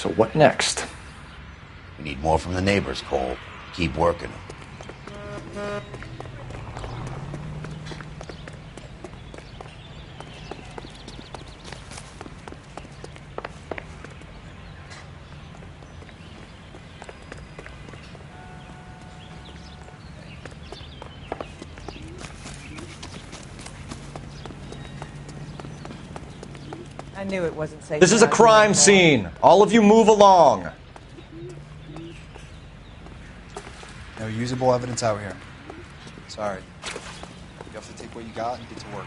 So what next? We need more from the neighbors, Cole. Keep working them. I knew it wasn't safe. This is a crime scene. All of you move along. No usable evidence out here. Sorry. You have to take what you got and get to work.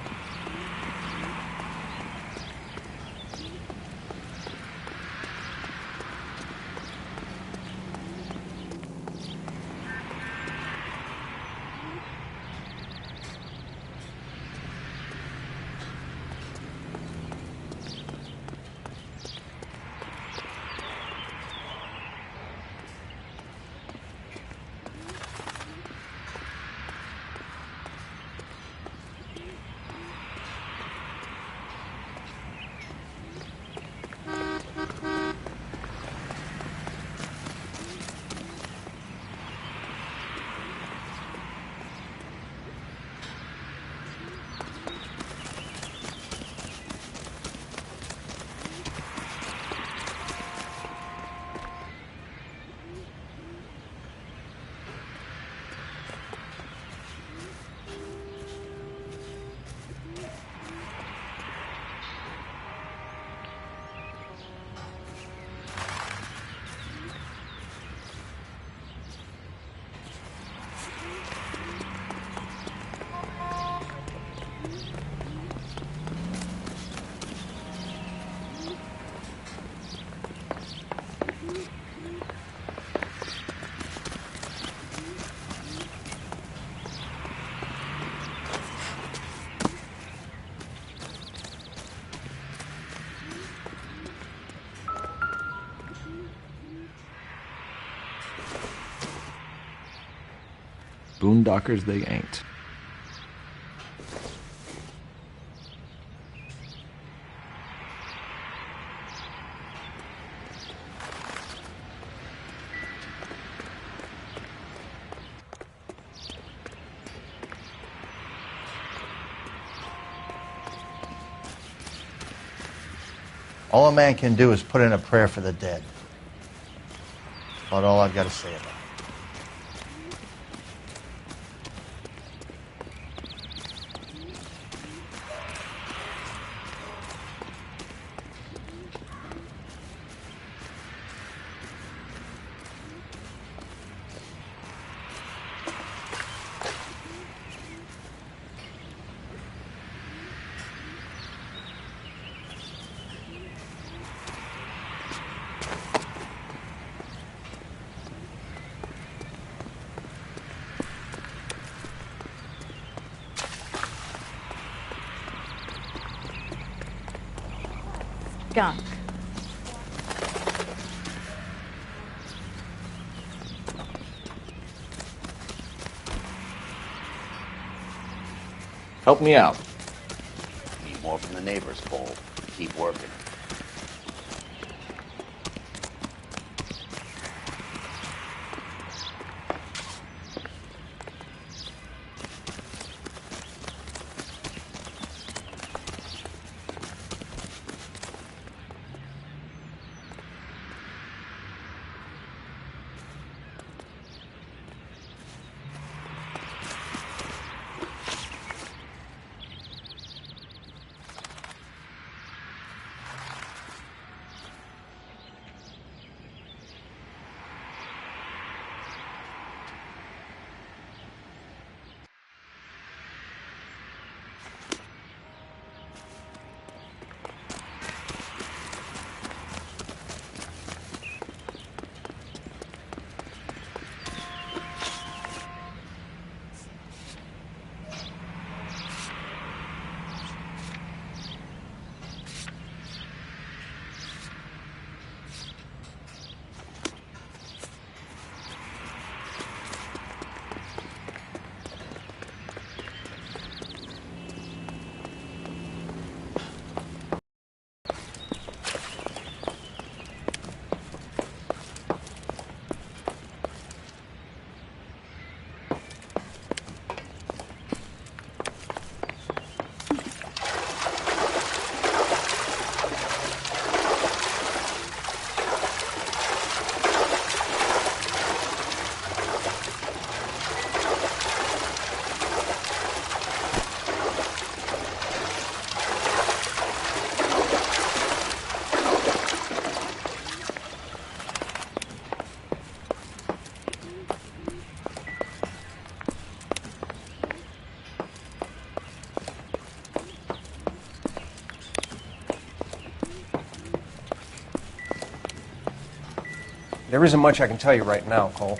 Boondockers they ain't. All a man can do is put in a prayer for the dead. About all I've got to say about it. Skunk. Help me out. Need more from the neighbors, Cole. Keep working. There isn't much I can tell you right now, Cole.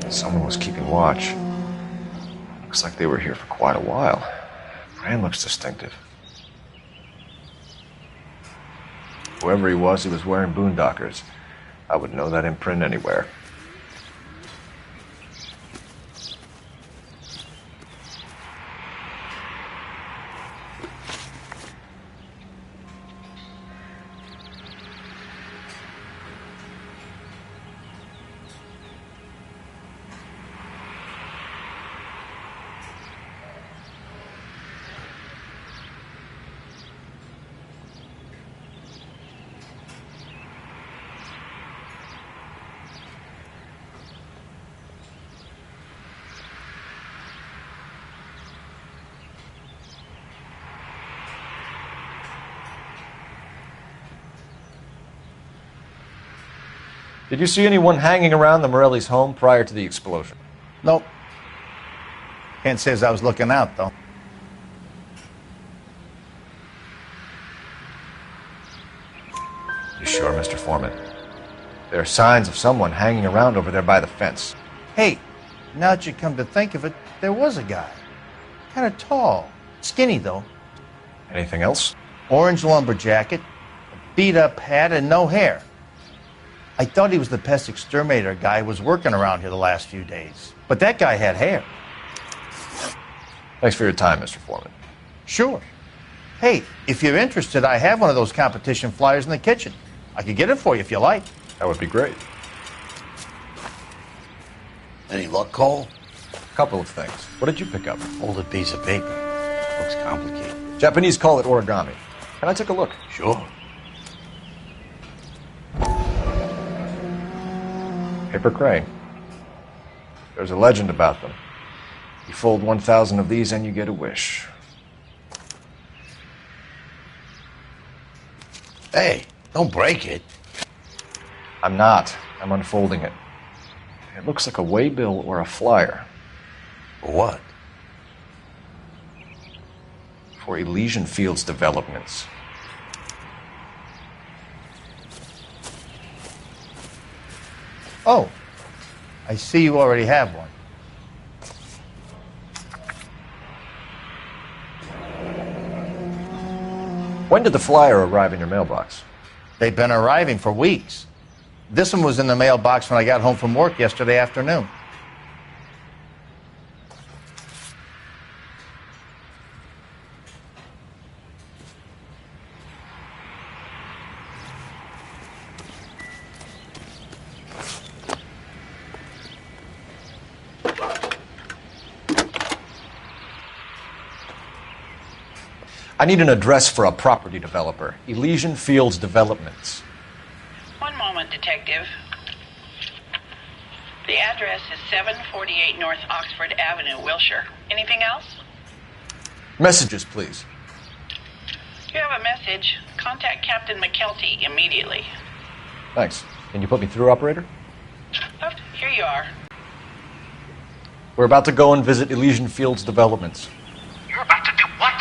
Someone was keeping watch. Looks like they were here for quite a while. Brand looks distinctive. Whoever he was wearing boondockers. I would know that imprint anywhere. Did you see anyone hanging around the Morelli's home prior to the explosion? Nope. Can't say as I was looking out, though. You sure, Mr. Foreman? There are signs of someone hanging around over there by the fence. Hey, now that you come to think of it, there was a guy. Kind of tall. Skinny, though. Anything else? Orange lumber jacket, a beat-up hat, and no hair. I thought he was the pest exterminator guy who was working around here the last few days. But that guy had hair. Thanks for your time, Mr. Foreman. Sure. Hey, if you're interested, I have one of those competition flyers in the kitchen. I could get it for you if you like. That would be great. Any luck, Cole? Couple of things. What did you pick up? Folded piece of paper. Looks complicated. Japanese call it origami. Can I take a look? Sure. Paper crane. There's a legend about them. You fold 1,000 of these and you get a wish. Hey, don't break it. I'm not. I'm unfolding it. It looks like a waybill or a flyer. For what? For Elysian Fields developments. Oh, I see you already have one. When did the flyer arrive in your mailbox? They've been arriving for weeks. This one was in the mailbox when I got home from work yesterday afternoon. I need an address for a property developer. Elysian Fields Developments. One moment, Detective. The address is 748 North Oxford Avenue, Wilshire. Anything else? Messages, please. You have a message. Contact Captain McKelty immediately. Thanks. Can you put me through, operator? Oh, here you are. We're about to go and visit Elysian Fields Developments. You're about to do what?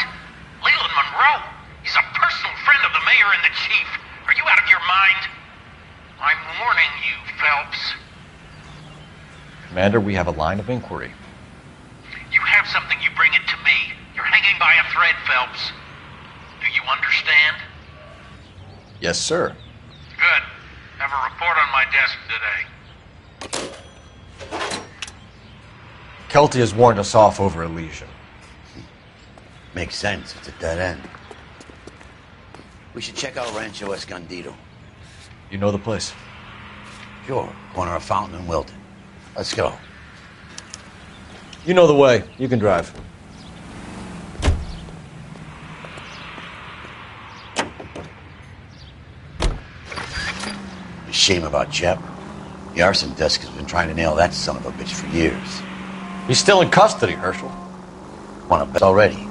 Leland Monroe? He's a personal friend of the mayor and the chief. Are you out of your mind? I'm warning you, Phelps. Commander, we have a line of inquiry. You have something, you bring it to me. You're hanging by a thread, Phelps. Do you understand? Yes, sir. Good. Have a report on my desk today. Kelty has warned us off over Elysian. Makes sense. It's a dead end. We should check out Rancho Escondido. You know the place? Sure. Corner of Fountain and Wilton. Let's go. You know the way. You can drive. A shame about Jep. The arson desk has been trying to nail that son of a bitch for years. He's still in custody, Herschel. Wanna bet already.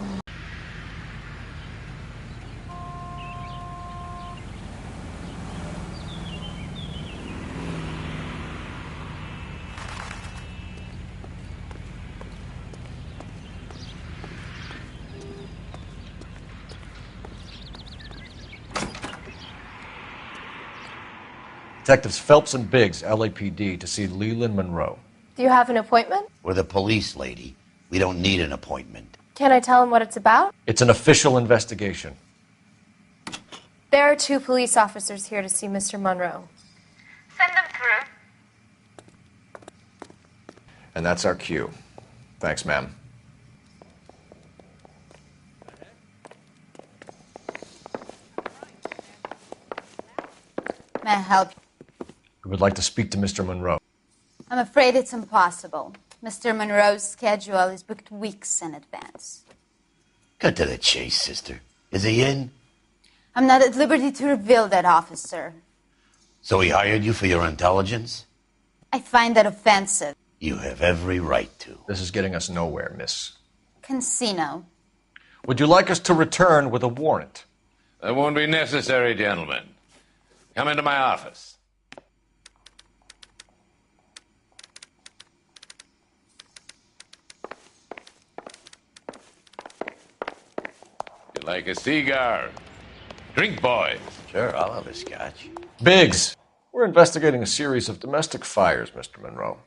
Detectives Phelps and Biggs, LAPD, to see Leland Monroe. Do you have an appointment? We're the police, lady. We don't need an appointment. Can I tell him what it's about? It's an official investigation. There are 2 police officers here to see Mr. Monroe. Send them through. And that's our cue. Thanks, ma'am. May I help you? We would like to speak to Mr. Monroe. I'm afraid it's impossible. Mr. Monroe's schedule is booked weeks in advance. Cut to the chase, sister. Is he in? I'm not at liberty to reveal that, officer. So he hired you for your intelligence? I find that offensive. You have every right to. This is getting us nowhere, miss. Casino. Would you like us to return with a warrant? That won't be necessary, gentlemen. Come into my office. You like a cigar? Drink, boys. Sure, I'll have a scotch. Biggs, we're investigating a series of domestic fires, Mr. Monroe.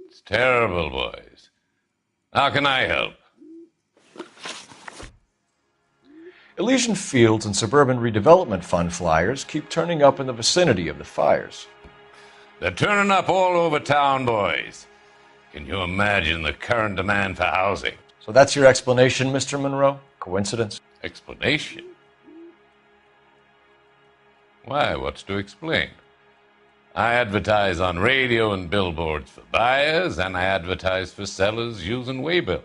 It's terrible, boys. How can I help? Elysian Fields and Suburban Redevelopment Fund flyers keep turning up in the vicinity of the fires. They're turning up all over town, boys. Can you imagine the current demand for housing? So that's your explanation, Mr. Monroe? Coincidence? Explanation? Why, what's to explain? I advertise on radio and billboards for buyers, and I advertise for sellers using waybills.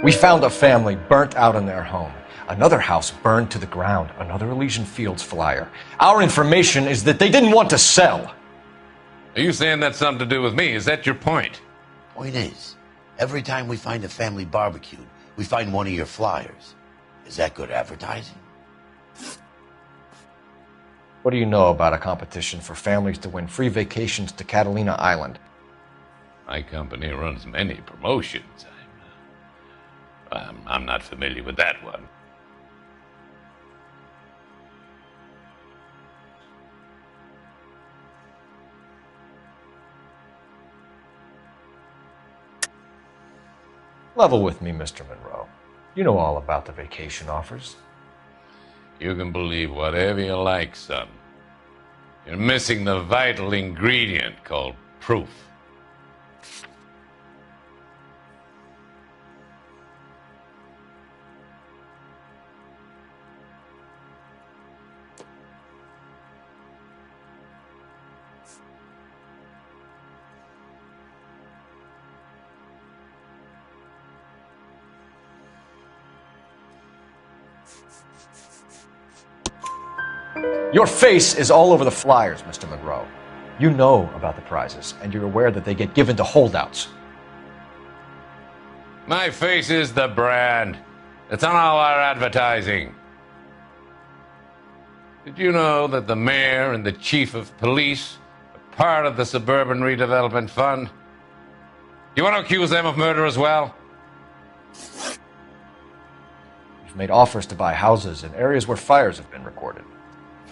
We found a family burnt out in their home. Another house burned to the ground. Another Elysian Fields flyer. Our information is that they didn't want to sell. Are you saying that's something to do with me? Is that your point? Point is, every time we find a family barbecued, we find one of your flyers. Is that good advertising? What do you know about a competition for families to win free vacations to Catalina Island? My company runs many promotions. I'm not familiar with that one. Level with me, Mr. Monroe. You know all about the vacation offers. You can believe whatever you like, son. You're missing the vital ingredient called proof. Your face is all over the flyers, Mr. Monroe. You know about the prizes, and you're aware that they get given to holdouts. My face is the brand. It's on all our advertising. Did you know that the mayor and the chief of police are part of the Suburban Redevelopment Fund? Do you want to accuse them of murder as well? You've made offers to buy houses in areas where fires have been recorded.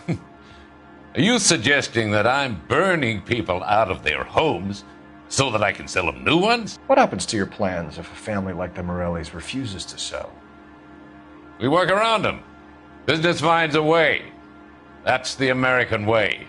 Are you suggesting that I'm burning people out of their homes so that I can sell them new ones? What happens to your plans if a family like the Morellis refuses to sell? We work around them. Business finds a way. That's the American way.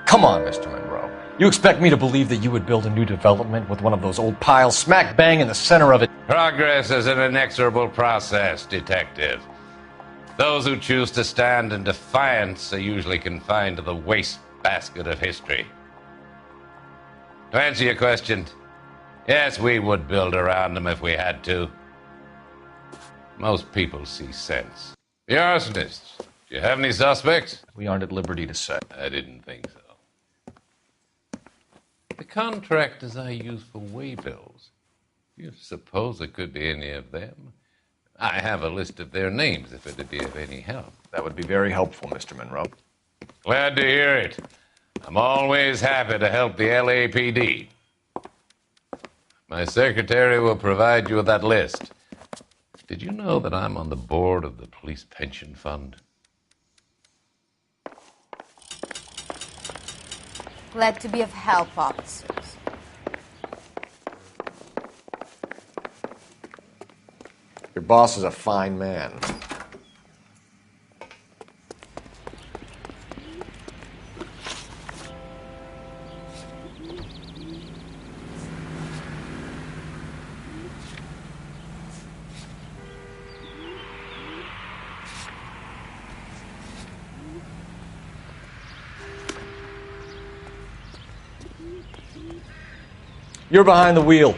Come on, Mr. Monroe. You expect me to believe that you would build a new development with one of those old piles smack bang in the center of it? Progress is an inexorable process, Detective. Those who choose to stand in defiance are usually confined to the wastebasket of history. To answer your question, yes, we would build around them if we had to. Most people see sense. The arsonists, do you have any suspects? We aren't at liberty to say. I didn't think so. The contractors I use for waybills, do you suppose it could be any of them? I have a list of their names if it'd be of any help. That would be very helpful, Mr. Monroe. Glad to hear it. I'm always happy to help the LAPD. My secretary will provide you with that list. Did you know that I'm on the board of the Police Pension Fund? Glad to be of help, officers. Your boss is a fine man. You're behind the wheel.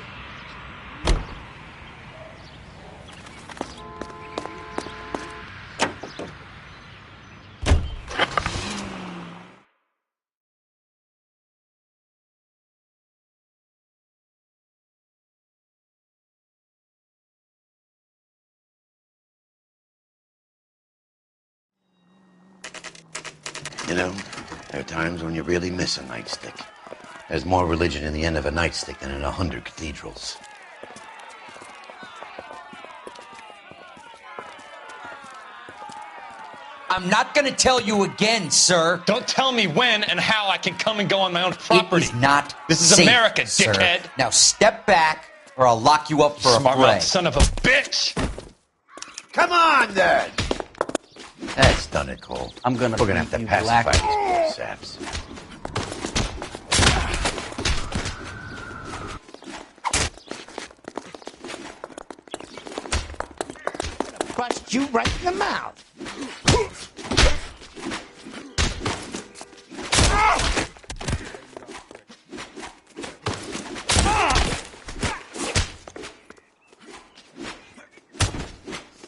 You know, there are times when you really miss a nightstick. There's more religion in the end of a nightstick than in 100 cathedrals. I'm not going to tell you again, sir. Don't tell me when and how I can come and go on my own property. It is not This is safe, America, sir. dickhead. Now step back, or I'll lock you up for Smart a fray. mouth son of a bitch! Come on, then! That's done it, Cole. I'm gonna We're gonna have to beat you pacify black. these poor saps. Bust you right in the mouth.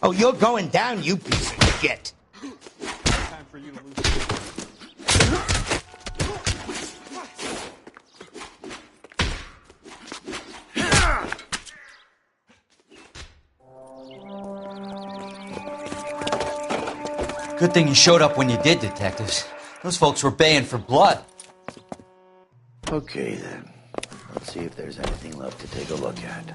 Oh, you're going down, you piece of shit. Time for you to lose. Good thing you showed up when you did, detectives. Those folks were baying for blood. Okay, then. Let's see if there's anything left to take a look at.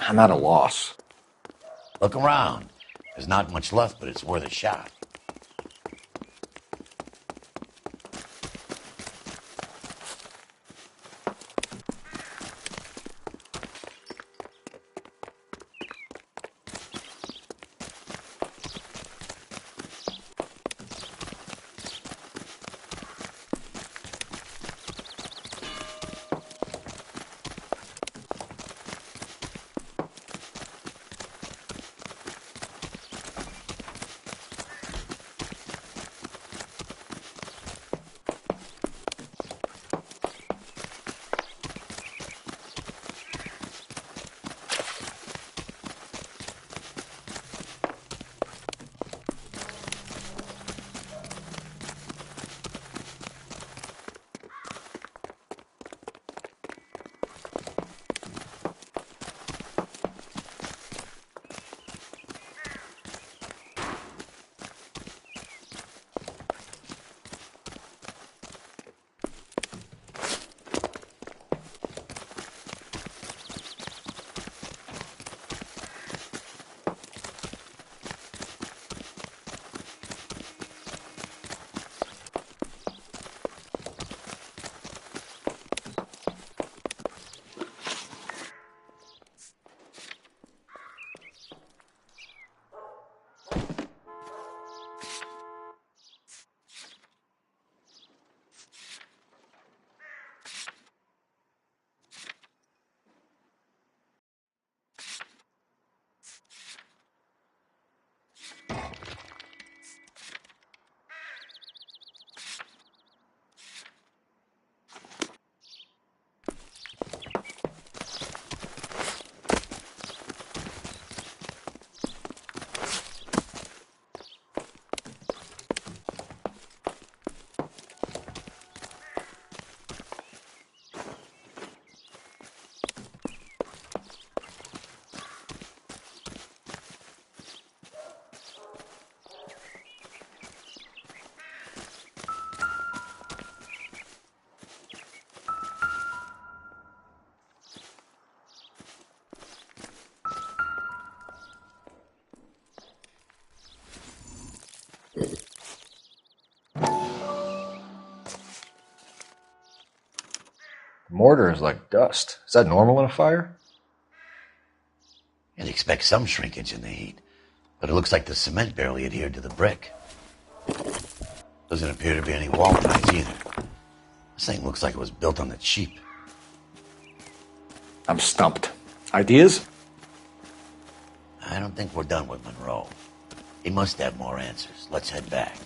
I'm at a loss. Look around. There's not much left, but it's worth a shot. Mortar is like dust. Is that normal in a fire? You'd expect some shrinkage in the heat, but it looks like the cement barely adhered to the brick. Doesn't appear to be any wall ties either. This thing looks like it was built on the cheap. I'm stumped. Ideas? I don't think we're done with Monroe. He must have more answers. Let's head back.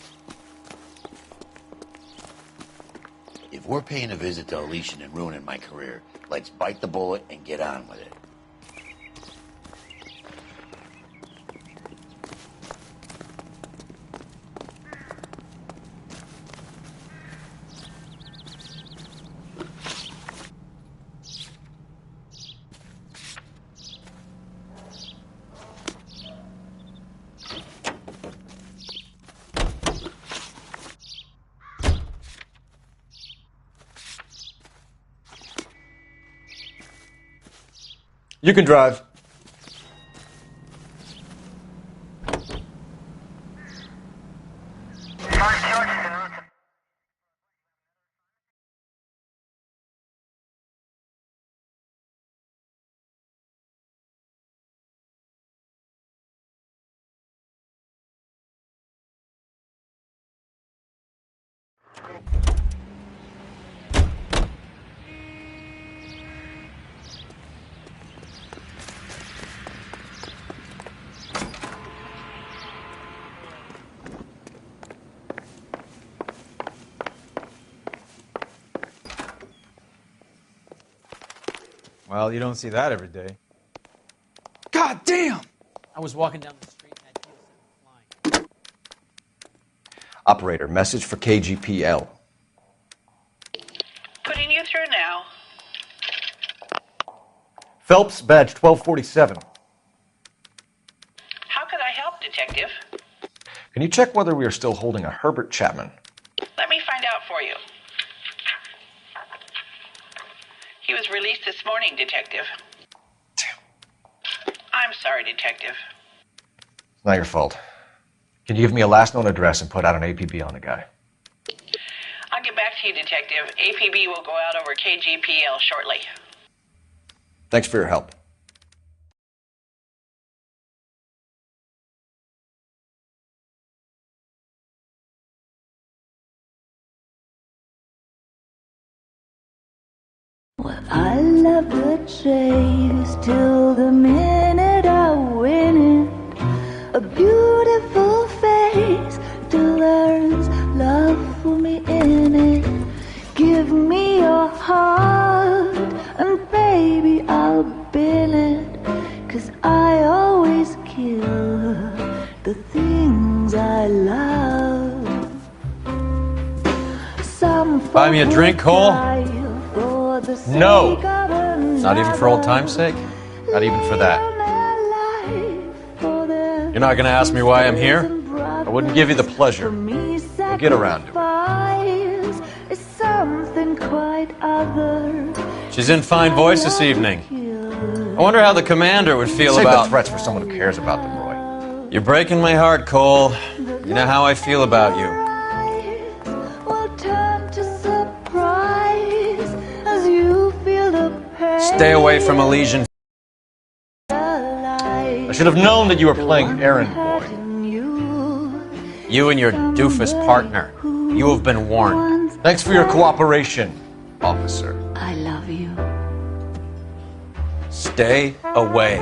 If we're paying a visit to Elysian and ruining my career, let's bite the bullet and get on with it. You can drive. Well, you don't see that every day. God damn! I was walking down the street and that deal sent flying. Operator, message for KGPL. Putting you through now. Phelps, badge 1247. How could I help, Detective? Can you check whether we are still holding a Herbert Chapman? Let me find out for you. He was released this morning, Detective. I'm sorry, Detective. It's not your fault. Can you give me a last known address and put out an APB on the guy? I'll get back to you, Detective. APB will go out over KGPL shortly. Thanks for your help. Well, I love the chase till the minute I win it. A beautiful face till there's love for me in it. Give me your heart and baby I'll bill it. 'Cause I always kill the things I love. Some Buy me a drink, Cole? No! Not even for old time's sake? Not even for that. You're not gonna ask me why I'm here? I wouldn't give you the pleasure. We'll get around to it. Something quite other. She's in fine voice this evening. I wonder how the commander would feel Save about... the threats for someone who cares about them, Roy. You're breaking my heart, Cole. You know how I feel about you. Stay away from Elysian. I should have known that you were playing errand boy. You and your doofus partner. You have been warned. Thanks for your cooperation, officer. I love you. Stay away.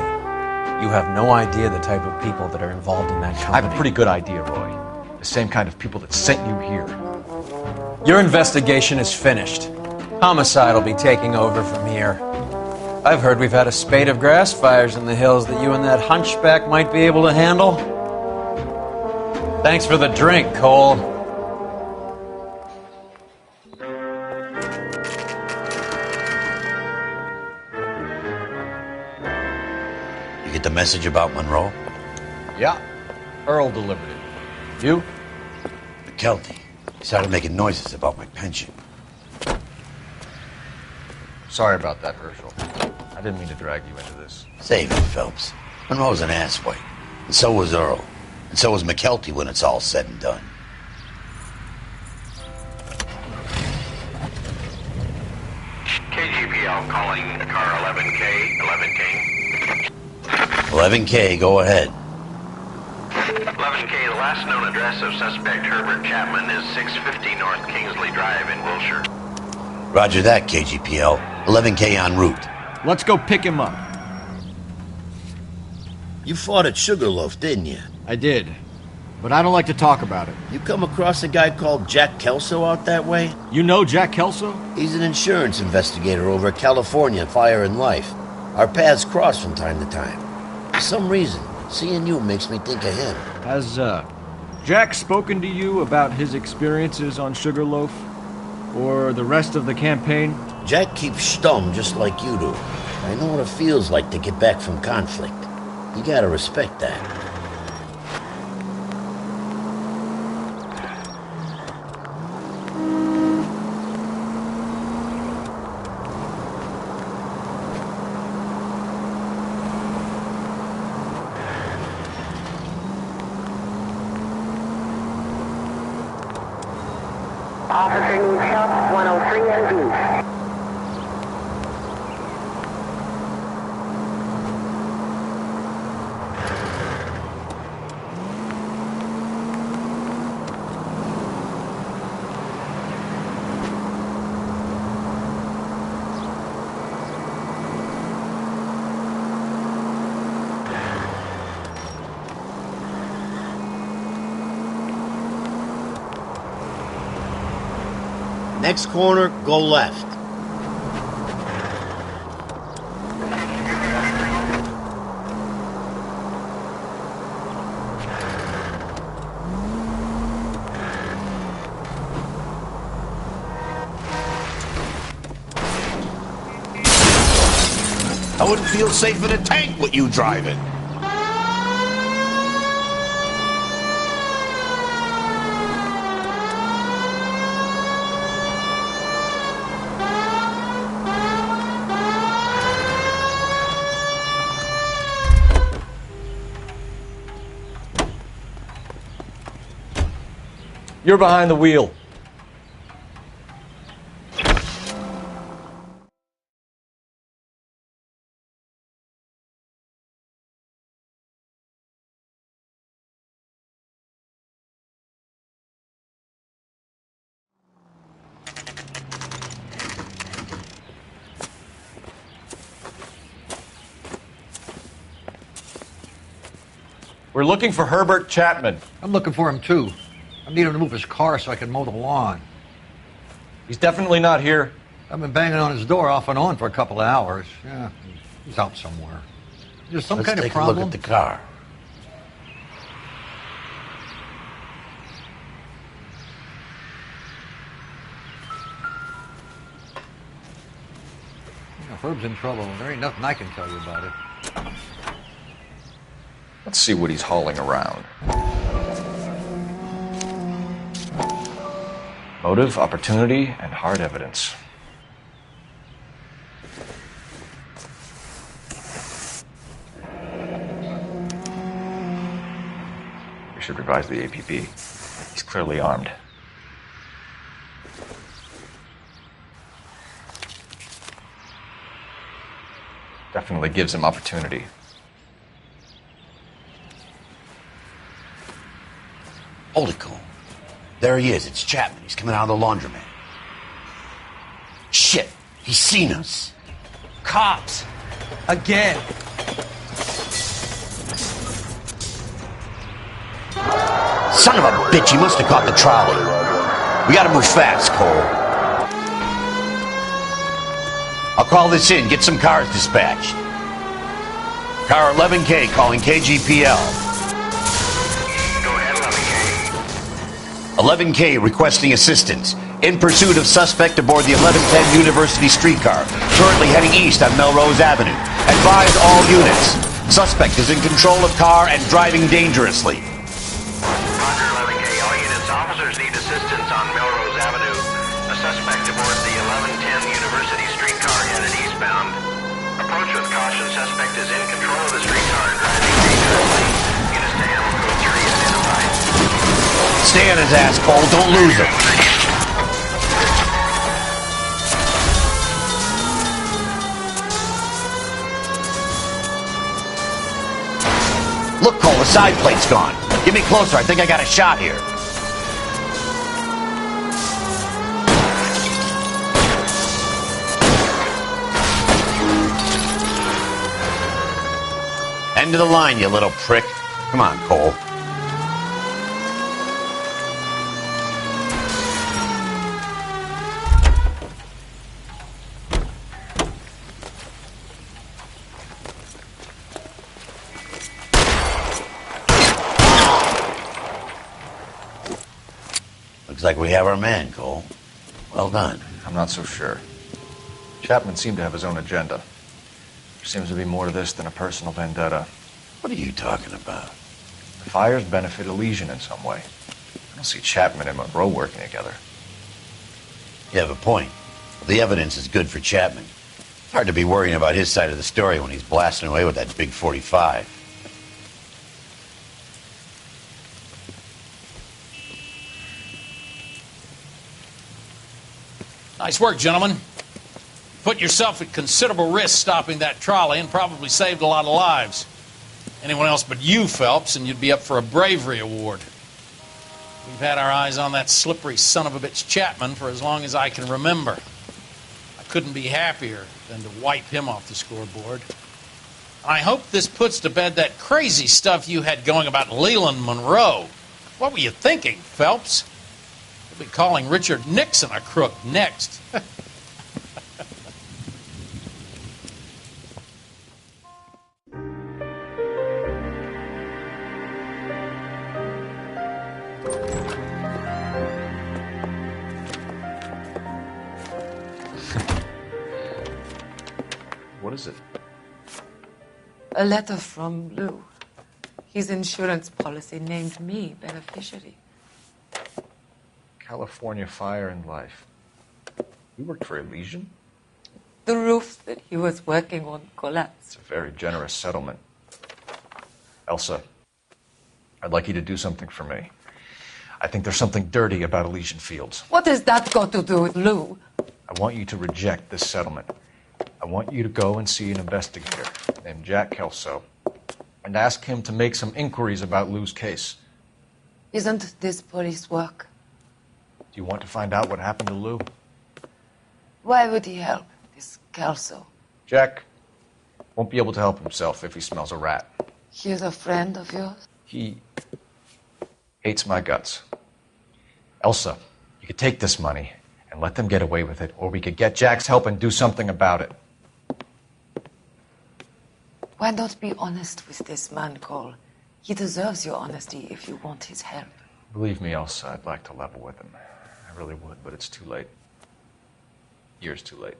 You have no idea the type of people that are involved in that company. I have a pretty good idea, Roy. The same kind of people that sent you here. Your investigation is finished. Homicide will be taking over from here. I've heard we've had a spate of grass fires in the hills that you and that hunchback might be able to handle. Thanks for the drink, Cole. You get the message about Monroe? Yeah. Earl delivered it. You? McKelty. He started making noises about my pension. Sorry about that, Herschel. I didn't mean to drag you into this. Save it, Phelps. Monroe's an asswipe. And so was Earl. And so was McKelty when it's all said and done. KGPL calling car 11K, 11K. 11K, go ahead. 11K, the last known address of suspect Herbert Chapman is 650 North Kingsley Drive in Wilshire. Roger that, KGPL. 11K en route. Let's go pick him up. You fought at Sugarloaf, didn't you? I did. But I don't like to talk about it. You come across a guy called Jack Kelso out that way? You know Jack Kelso? He's an insurance investigator over at California Fire and Life. Our paths cross from time to time. For some reason, seeing you makes me think of him. Has, Jack spoken to you about his experiences on Sugarloaf? Or the rest of the campaign? Jack keeps stum just like you do. I know what it feels like to get back from conflict. You gotta respect that. Officer needs help, 103 and east. Next corner, go left. I wouldn't feel safe in a tank with you driving. You're behind the wheel. We're looking for Herbert Chapman. I'm looking for him, too. I need him to move his car so I can mow the lawn. He's definitely not here. I've been banging on his door off and on for a couple of hours. Yeah, he's out somewhere. There's some kind of problem. Let's take a look at the car. If Herb's in trouble, there ain't nothing I can tell you about it. Let's see what he's hauling around. Motive, opportunity, and hard evidence. We should revise the APB. He's clearly armed. Definitely gives him opportunity. Hold it, Cole. There he is. It's Chapman. He's coming out of the laundromat. Shit. He's seen us. Cops. Again. Son of a bitch. He must have caught the trolley. We gotta move fast, Cole. I'll call this in. Get some cars dispatched. Car 11K calling KGPL. 11K requesting assistance. In pursuit of suspect aboard the 1110 University streetcar, currently heading east on Melrose Avenue. Advise all units. Suspect is in control of car and driving dangerously. Roger, 11K. All units, officers need assistance on Melrose Avenue. A suspect aboard the 1110 University streetcar headed eastbound. Approach with caution. Suspect is in control of the streetcar and driving dangerously. Units to Animal Code 3 identified. Stay on his ass, Cole. Don't lose him. Look, Cole, the side plate's gone. Get me closer. I think I got a shot here. End of the line, you little prick. Come on, Cole. Looks like we have our man, Cole. Well done. I'm not so sure. Chapman seemed to have his own agenda. There seems to be more to this than a personal vendetta. What are you talking about? The fires benefit Elysian in some way. I don't see Chapman and Monroe working together. You have a point. The evidence is good for Chapman. It's hard to be worrying about his side of the story when he's blasting away with that big 45. Nice work, gentlemen. Put yourself at considerable risk stopping that trolley and probably saved a lot of lives. Anyone else but you, Phelps, and you'd be up for a bravery award. We've had our eyes on that slippery son of a bitch Chapman for as long as I can remember. I couldn't be happier than to wipe him off the scoreboard. I hope this puts to bed that crazy stuff you had going about Leland Monroe. What were you thinking, Phelps? We'll be calling Richard Nixon a crook next. What is it? A letter from Lou. His insurance policy named me beneficiary. California Fire and Life. You worked for Elysian? The roof that he was working on collapsed. It's a very generous settlement. Elsa, I'd like you to do something for me. I think there's something dirty about Elysian Fields. What has that got to do with Lou? I want you to reject this settlement. I want you to go and see an investigator named Jack Kelso and ask him to make some inquiries about Lou's case. Isn't this police work? Do you want to find out what happened to Lou? Why would he help, this Kelso? Jack won't be able to help himself if he smells a rat. He is a friend of yours? He hates my guts. Elsa, you could take this money and let them get away with it, or we could get Jack's help and do something about it. Why not be honest with this man, Cole? He deserves your honesty if you want his help. Believe me, Elsa, I'd like to level with him. I really would, but it's too late. Years too late.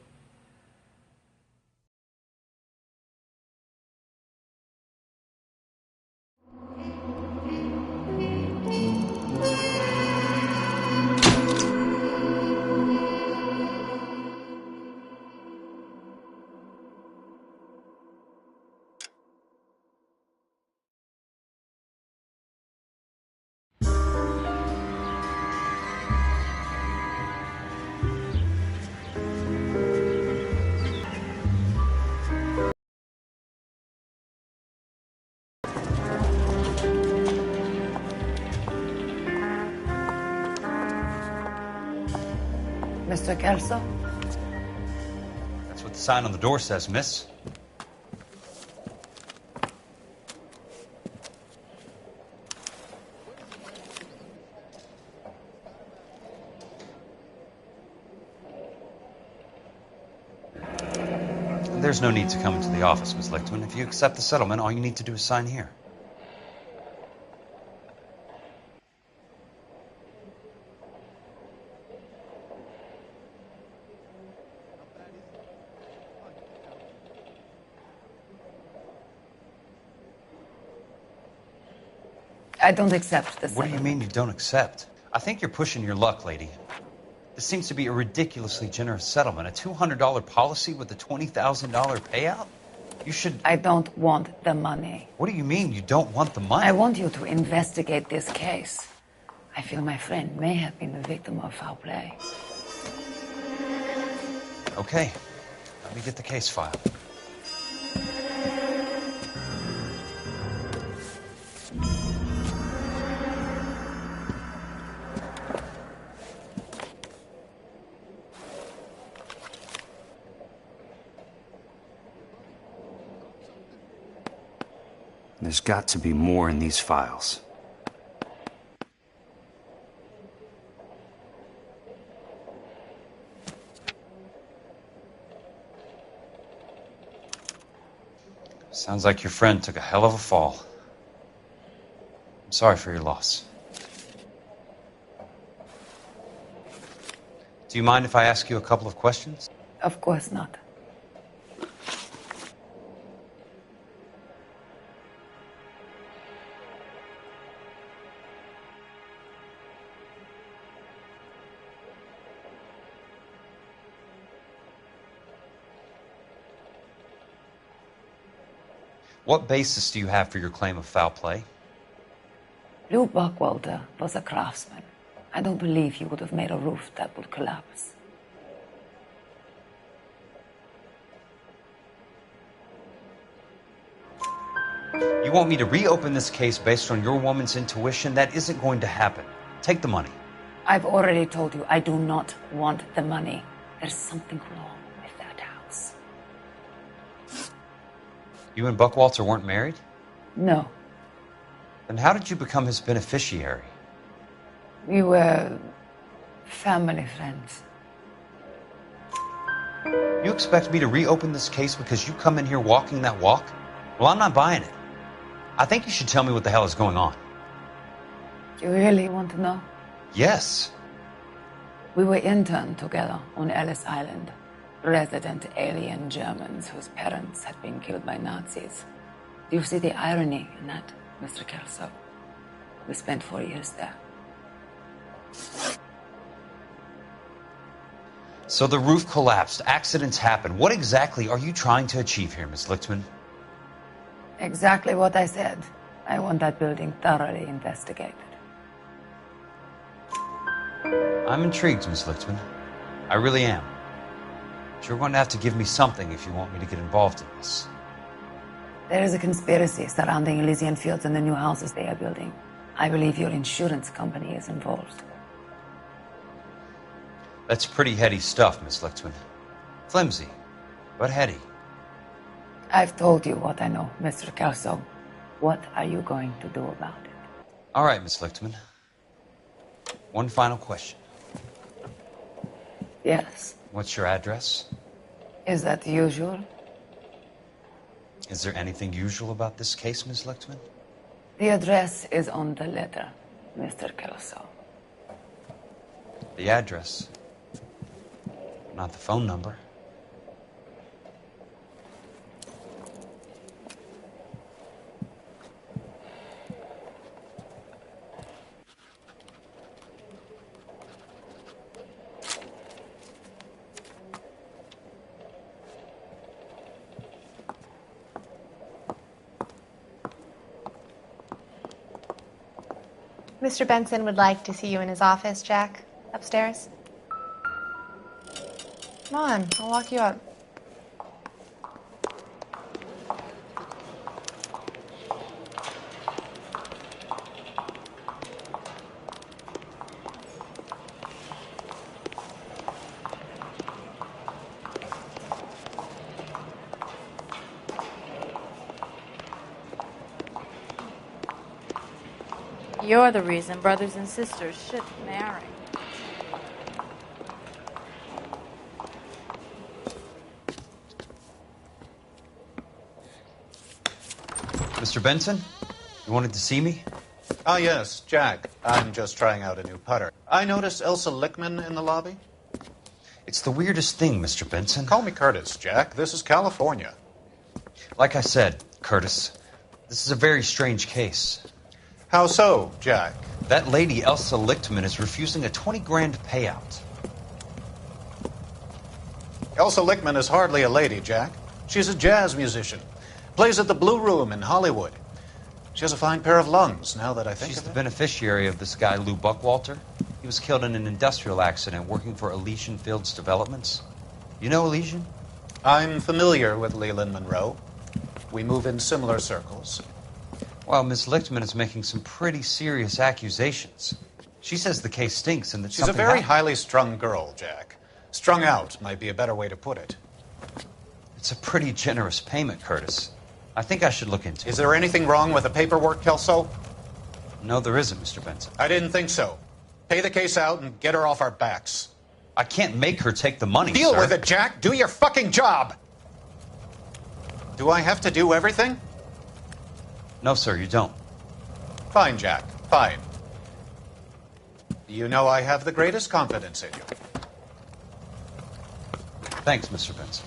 Mr. Kelso? That's what the sign on the door says, miss. There's no need to come into the office, Miss Lichtman. If you accept the settlement, all you need to do is sign here. I don't accept this. What do you mean you don't accept? I think you're pushing your luck, lady. This seems to be a ridiculously generous settlement. A $200 policy with a $20,000 payout? You should... I don't want the money. What do you mean you don't want the money? I want you to investigate this case. I feel my friend may have been the victim of foul play. Okay. Let me get the case file. There's got to be more in these files. Sounds like your friend took a hell of a fall. I'm sorry for your loss. Do you mind if I ask you a couple of questions? Of course not. What basis do you have for your claim of foul play? Lou Buckwalter was a craftsman. I don't believe he would have made a roof that would collapse. You want me to reopen this case based on your woman's intuition? That isn't going to happen. Take the money. I've already told you I do not want the money. There's something wrong with that house. You and Buckwalter weren't married? No. Then how did you become his beneficiary? We were family friends. You expect me to reopen this case because you come in here walking that walk? Well, I'm not buying it. I think you should tell me what the hell is going on. You really want to know? Yes. We were interned together on Ellis Island. Resident alien Germans whose parents had been killed by Nazis. Do you see the irony in that, Mr. Kelso? We spent 4 years there. So the roof collapsed, accidents happen. What exactly are you trying to achieve here, Miss Lichtman? Exactly what I said. I want that building thoroughly investigated. I'm intrigued, Miss Lichtman. I really am. But you're going to have to give me something if you want me to get involved in this. There is a conspiracy surrounding Elysian Fields and the new houses they are building. I believe your insurance company is involved. That's pretty heady stuff, Miss Lichtman. Flimsy, but heady. I've told you what I know, Mr. Kelso. What are you going to do about it? All right, Miss Lichtman. One final question. Yes. What's your address? Is that usual? Is there anything usual about this case, Miss Lichtman? The address is on the letter, Mr. Kelso. The address, not the phone number. Mr. Benson would like to see you in his office, Jack. Upstairs. Come on, I'll walk you up. You're the reason brothers and sisters should marry. Mr. Benson, you wanted to see me? Ah, yes, Jack. I'm just trying out a new putter. I noticed Elsa Lichtman in the lobby. It's the weirdest thing, Mr. Benson. Call me Curtis, Jack. This is California. Like I said, Curtis, this is a very strange case. How so, Jack? That lady, Elsa Lichtman, is refusing a 20 grand payout. Elsa Lichtman is hardly a lady, Jack. She's a jazz musician. Plays at the Blue Room in Hollywood. She has a fine pair of lungs, now that I think She's of the it. beneficiary of this guy, Lou Buckwalter. He was killed in an industrial accident working for Elysian Fields Developments. You know Elysian? I'm familiar with Leland Monroe. We move in similar circles. Well, Miss Lichtman is making some pretty serious accusations. She says the case stinks and that She's a very highly strung girl, Jack. Strung out might be a better way to put it. It's a pretty generous payment, Curtis. I think I should look into it. Is there anything wrong with the paperwork, Kelso? No, there isn't, Mr. Benson. I didn't think so. Pay the case out and get her off our backs. I can't make her take the money, Deal sir. with it, Jack. Do your fucking job. Do I have to do everything? No, sir, you don't. Fine, Jack. Fine. You know I have the greatest confidence in you. Thanks, Mr. Benson.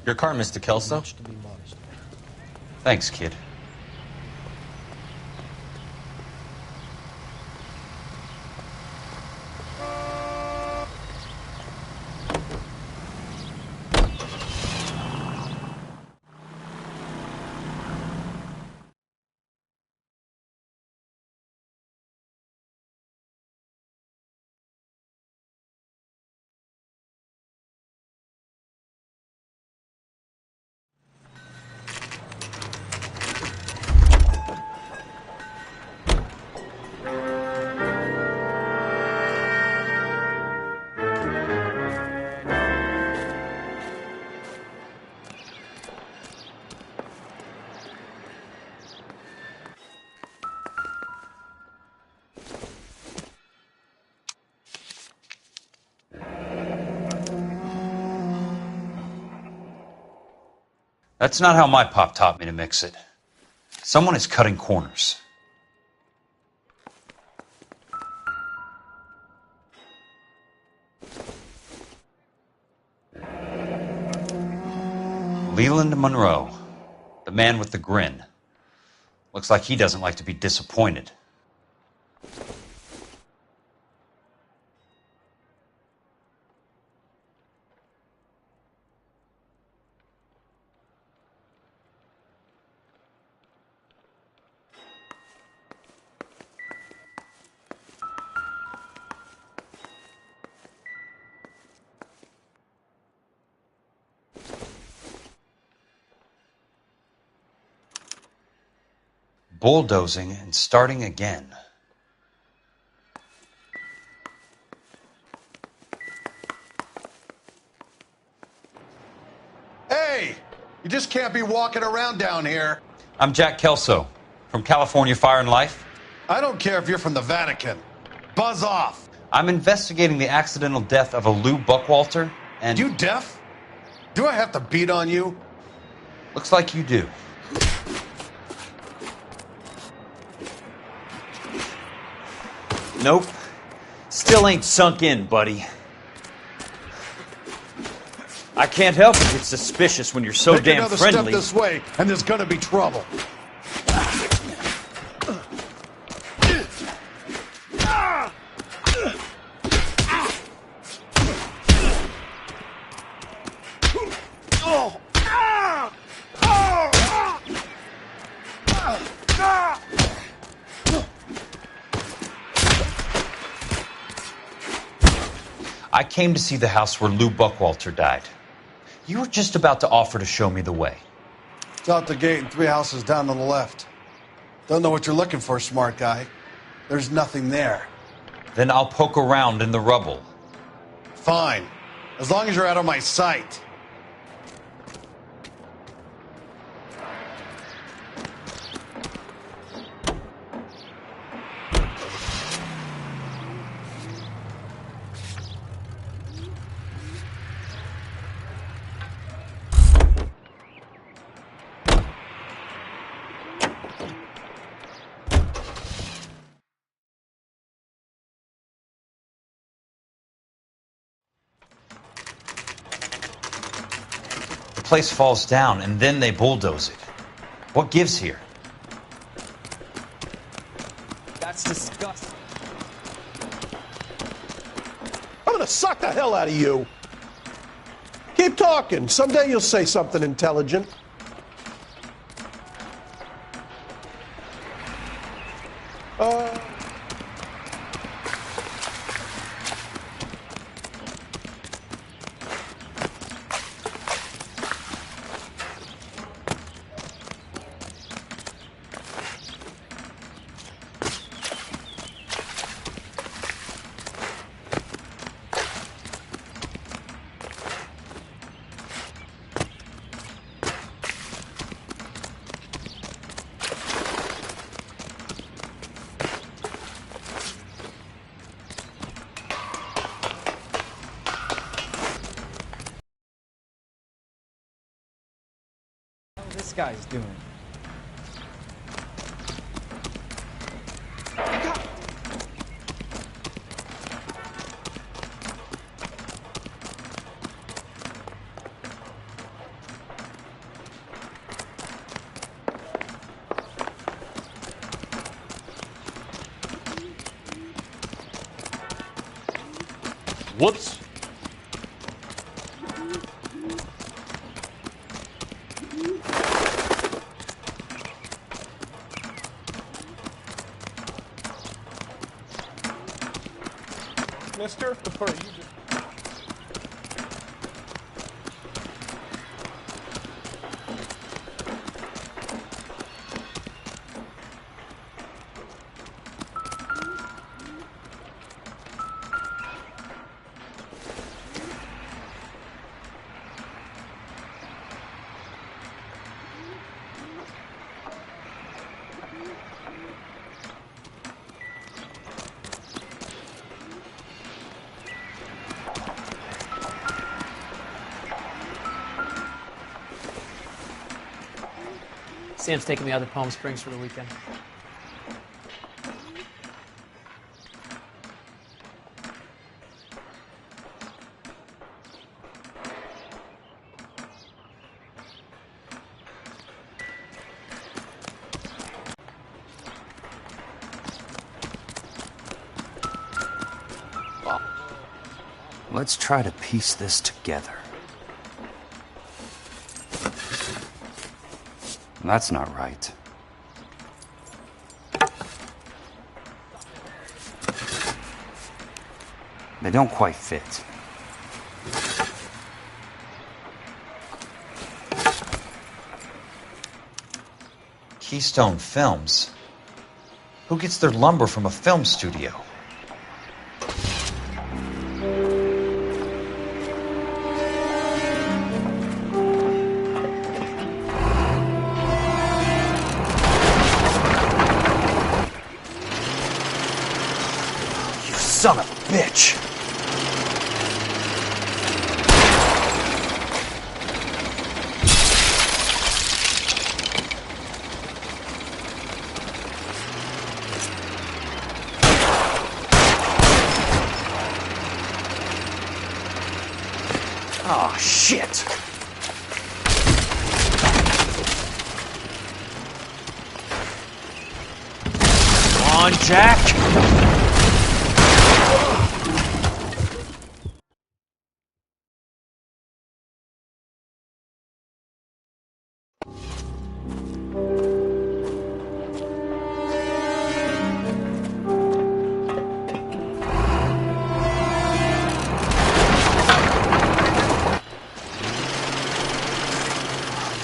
Your car, Mr. Kelso. Thanks, kid. That's not how my pop taught me to mix it. Someone is cutting corners. Leland Monroe, the man with the grin. Looks like he doesn't like to be disappointed. bulldozing and starting again. Hey! You just can't be walking around down here. I'm Jack Kelso from California Fire and Life. I don't care if you're from the Vatican. Buzz off. I'm investigating the accidental death of a Lou Buckwalter, and... You deaf? Do I have to beat on you? Looks like you do. Nope. Still ain't sunk in, buddy. I can't help but get suspicious when you're so Take damn another friendly. step this way, and there's gonna be trouble. I came to see the house where Lou Buckwalter died. You were just about to offer to show me the way. It's out the gate and 3 houses down on the left. Don't know what you're looking for, smart guy. There's nothing there. Then I'll poke around in the rubble. Fine. As long as you're out of my sight. The place falls down, and then they bulldoze it. What gives here? That's disgusting. I'm gonna suck the hell out of you. Keep talking. Someday you'll say something intelligent. This guy's doing. Whoops. Mister, or you just... Sam's taking me out to Palm Springs for the weekend. Let's try to piece this together. That's not right. They don't quite fit. Keystone Films? Who gets their lumber from a film studio? You son of a bitch! Oh, shit! Come on, Jack!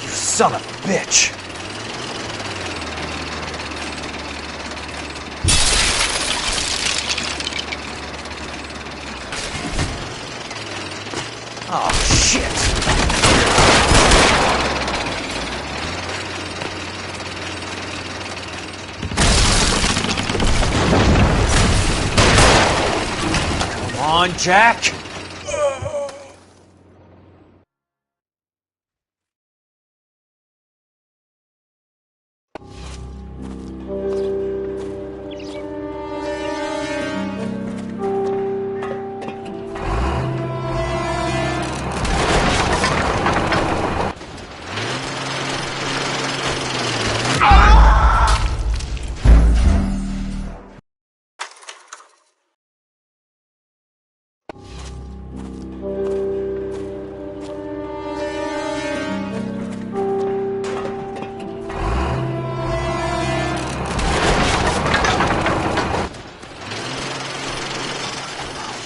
You son of a bitch! Oh, shit! Come on, Jack!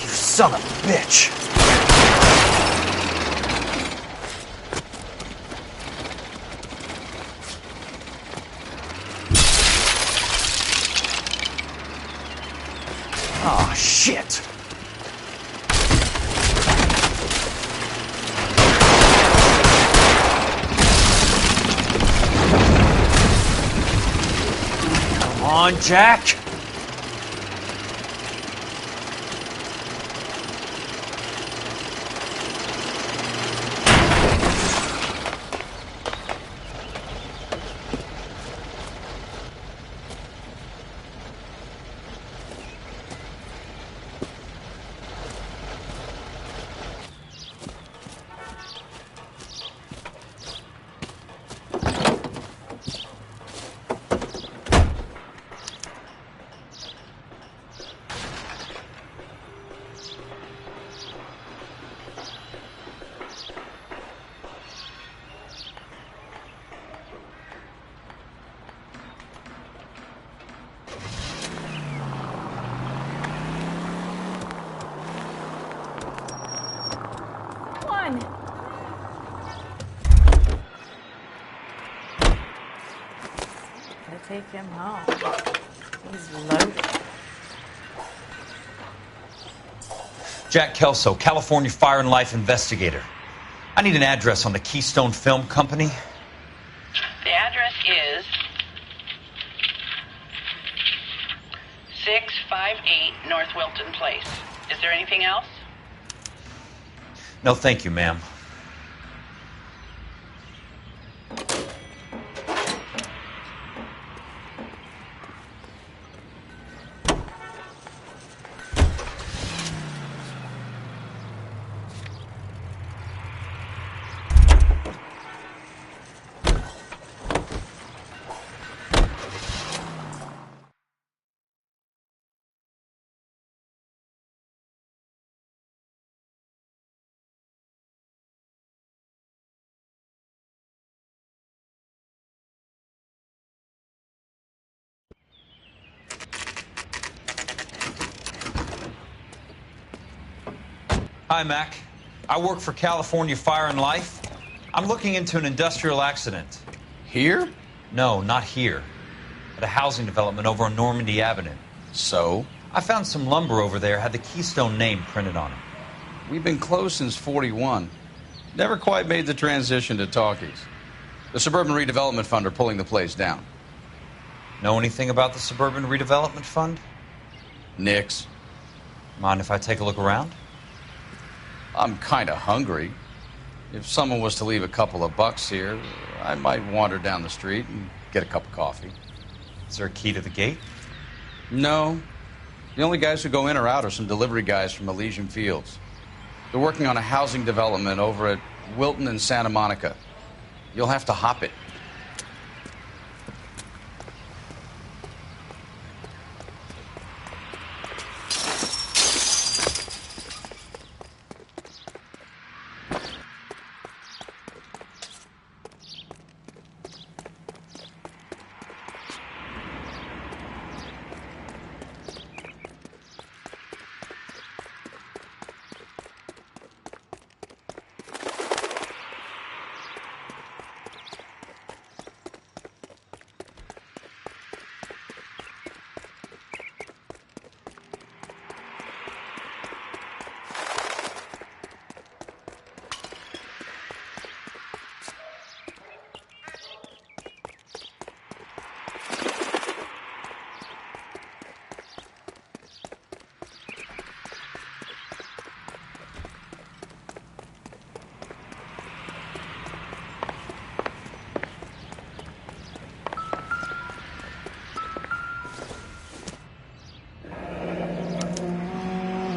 You son of a bitch! Oh, shit! Come on, Jack! Take him home. He's loaded. Jack Kelso, California Fire and Life investigator. I need an address on the Keystone Film Company. The address is 658 North Wilton Place. Is there anything else? No, thank you, ma'am. Hi, Mac. I work for California Fire and Life. I'm looking into an industrial accident. Here? No, not here. At a housing development over on Normandy Avenue. So? I found some lumber over there, had the Keystone name printed on it. We've been closed since '41. Never quite made the transition to talkies. The Suburban Redevelopment Fund are pulling the place down. Know anything about the Suburban Redevelopment Fund? Nix. Mind if I take a look around? I'm kind of hungry. If someone was to leave a couple of bucks here, I might wander down the street and get a cup of coffee. Is there a key to the gate? No. The only guys who go in or out are some delivery guys from Elysian Fields. They're working on a housing development over at Wilton and Santa Monica. You'll have to hop it.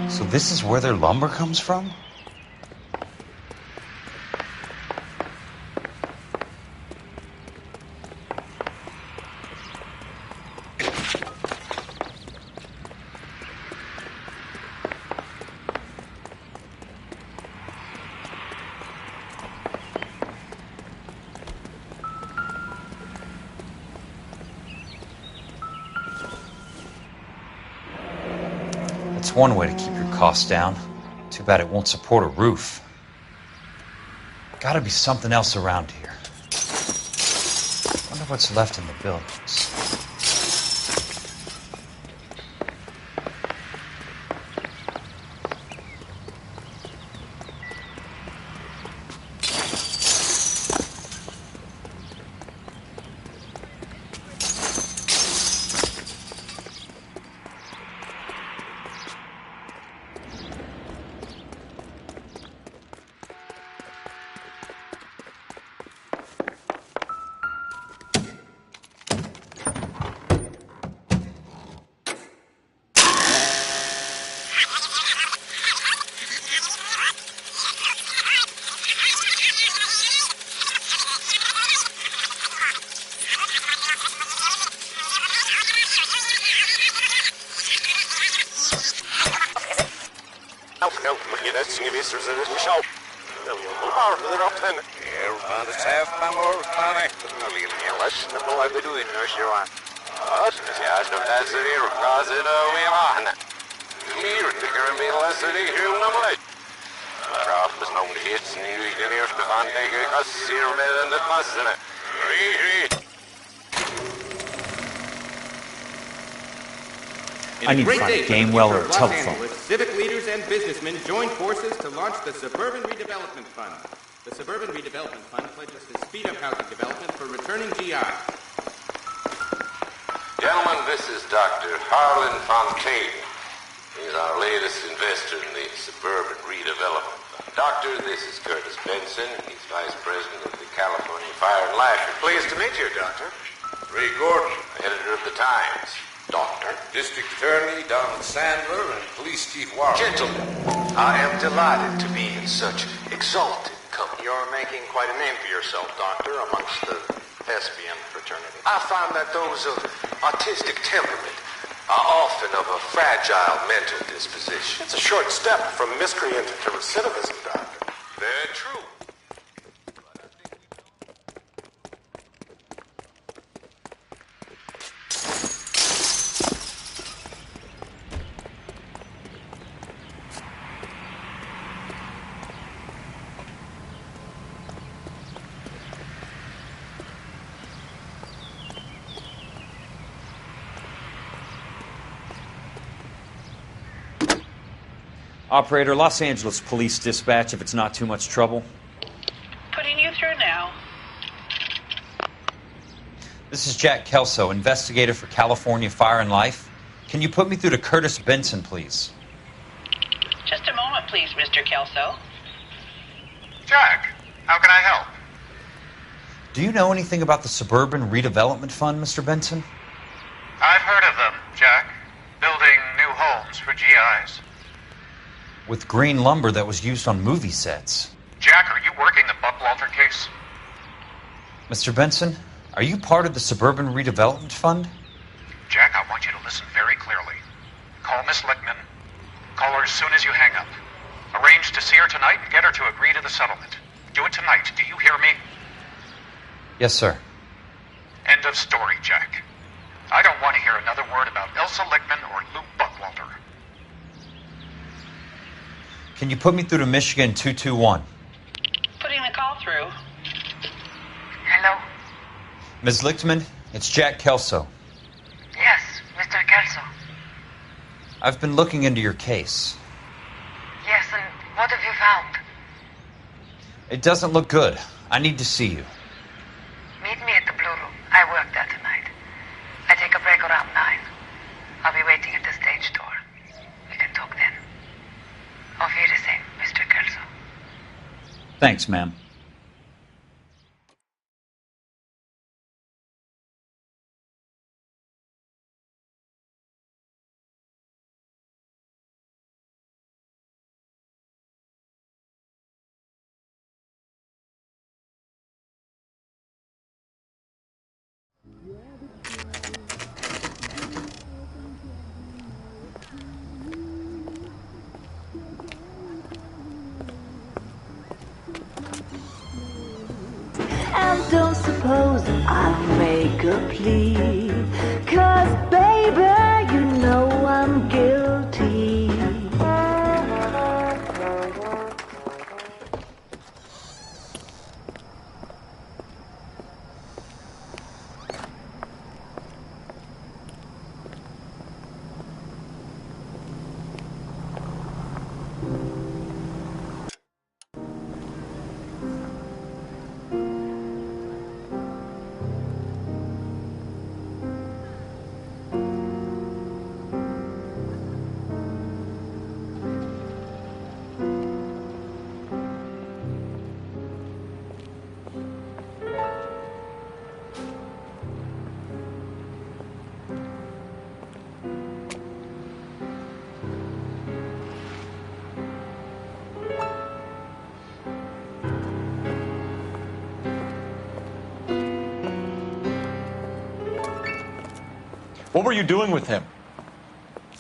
So this is where their lumber comes from? It's one way to keep your costs down. Too bad it won't support a roof. Gotta be something else around here. Wonder what's left in the buildings. I need to find Gamewell or a telephone. Civic leaders and businessmen join forces to launch the Suburban Redevelopment Fund. The Suburban Redevelopment Fund pledges to speed up housing development for returning GIs. Gentlemen, this is Dr. Harlan Fontaine. He's our latest investor in the Suburban Redevelopment Fund. Doctor, this is Curtis Benson. He's Vice President of the California Fire and Life. Pleased to meet you, Doctor. Ray Gordon, editor of the Times. Doctor. District Attorney Donald Sandler and Police Chief Warren. Gentlemen, I am delighted to be in such exalted company. You're making quite a name for yourself, Doctor, amongst the thespian fraternity. I find that those of artistic temperament are often of a fragile mental disposition. It's a short step from miscreant to recidivism, Doctor. Very true. Operator, Los Angeles Police Dispatch if it's not too much trouble. Putting you through now. This is Jack Kelso, investigator for California Fire and Life. Can you put me through to Curtis Benson, please? Just a moment, please, Mr. Kelso. Jack, how can I help? Do you know anything about the Suburban Redevelopment Fund, Mr. Benson? I've heard of them, Jack. Building new homes for GIs. With green lumber that was used on movie sets. Jack, are you working the Buckwalter case? Mr. Benson, are you part of the Suburban Redevelopment Fund? Jack, I want you to listen very clearly. Call Miss Lichtman. Call her as soon as you hang up. Arrange to see her tonight and get her to agree to the settlement. Do it tonight. Do you hear me? Yes, sir. End of story, Jack. I don't want to hear another word about Elsa Lichtman or Lou Buckwalter. Can you put me through to Michigan 221? Putting the call through. Hello? Ms. Lichtman, it's Jack Kelso. Yes, Mr. Kelso. I've been looking into your case. Yes, and what have you found? It doesn't look good. I need to see you. Meet me at the Blue Room. I work there tonight. I take a break around 9. I'll be waiting at the stage door. We can talk then. Auf Wiedersehen, Mr. Kelso. Thanks, ma'am. And don't suppose I'll make a plea, 'cause baby, you know I'm guilty. What were you doing with him?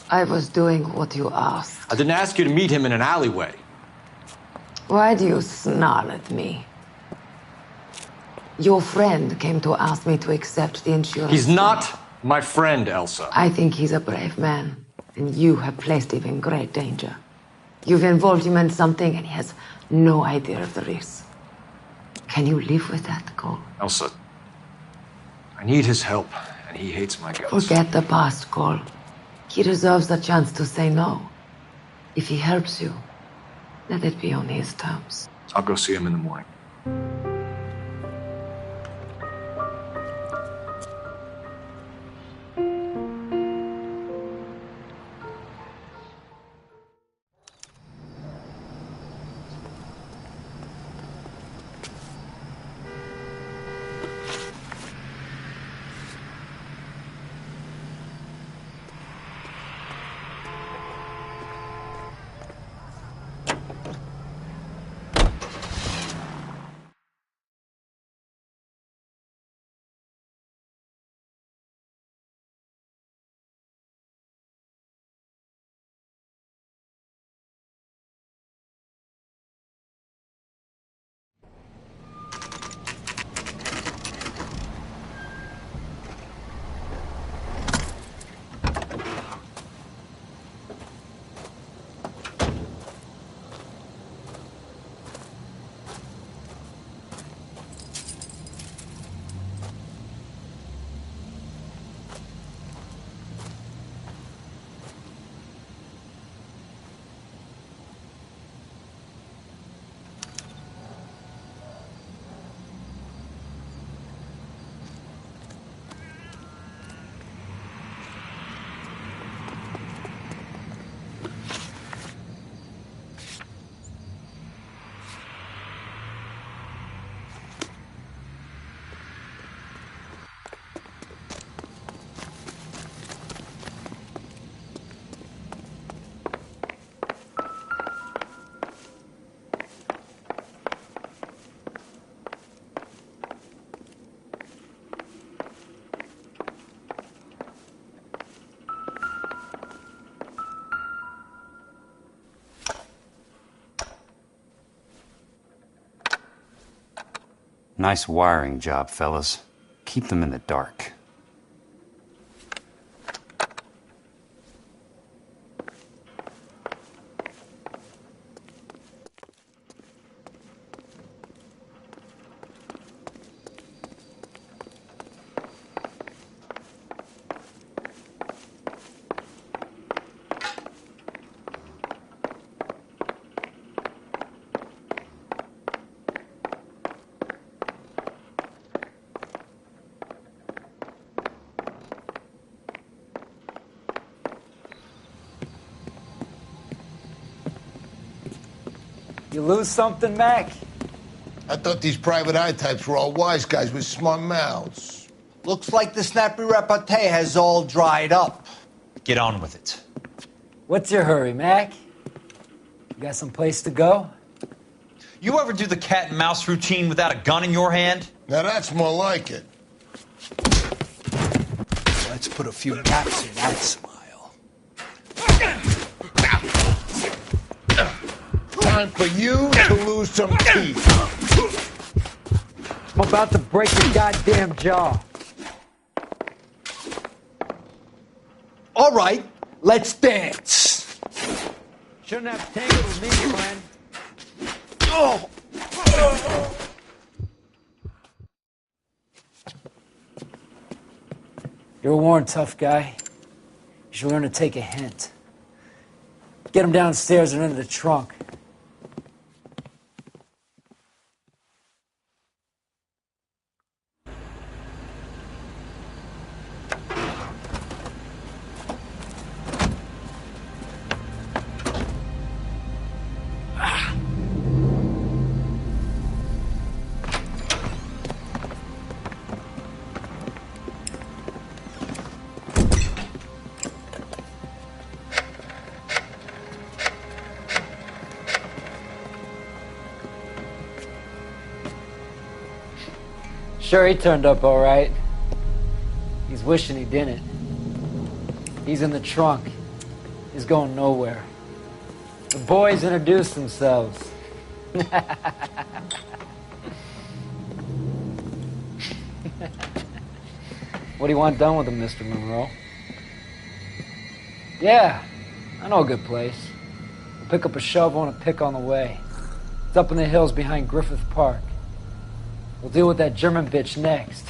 I was doing what you asked. I didn't ask you to meet him in an alleyway. Why do you snarl at me? Your friend came to ask me to accept the insurance. He's not my friend, Elsa. I think he's a brave man, and you have placed him in great danger. You've involved him in something, and he has no idea of the risk. Can you live with that, Cole? Elsa, I need his help, and he hates my guts. Forget the past, Cole. He deserves a chance to say no. If he helps you, let it be on his terms. I'll go see him in the morning. Nice wiring job, fellas. Keep them in the dark. You lose something, Mac? I thought these private eye types were all wise guys with smart mouths. Looks like the snappy repartee has all dried up. Get on with it. What's your hurry, Mac? You got some place to go? You ever do the cat and mouse routine without a gun in your hand? Now that's more like it. Let's put a few gaps in that smile. Time for you to lose some teeth. I'm about to break your goddamn jaw. All right, let's dance. Shouldn't have tangled with me, friend. Oh! You're a worn, tough guy. You should learn to take a hint. Get him downstairs and into the trunk. Sure, he turned up all right. He's wishing he didn't. He's in the trunk. He's going nowhere. The boys introduced themselves. What do you want done with him, Mr. Monroe? Yeah, I know a good place. We'll pick up a shovel and a pick on the way. It's up in the hills behind Griffith Park. We'll deal with that German bitch next.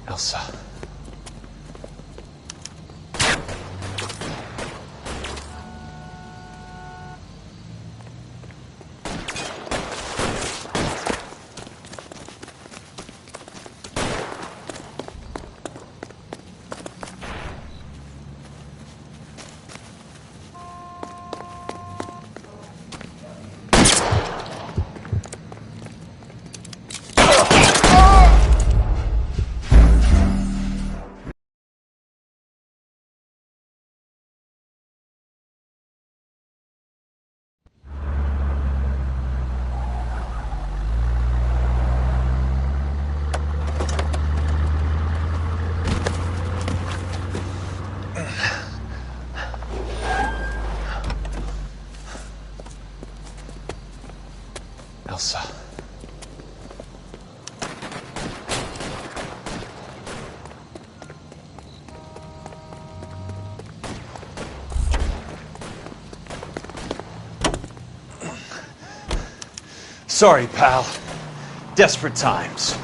Elsa. Elsa. Sorry, pal. Desperate times.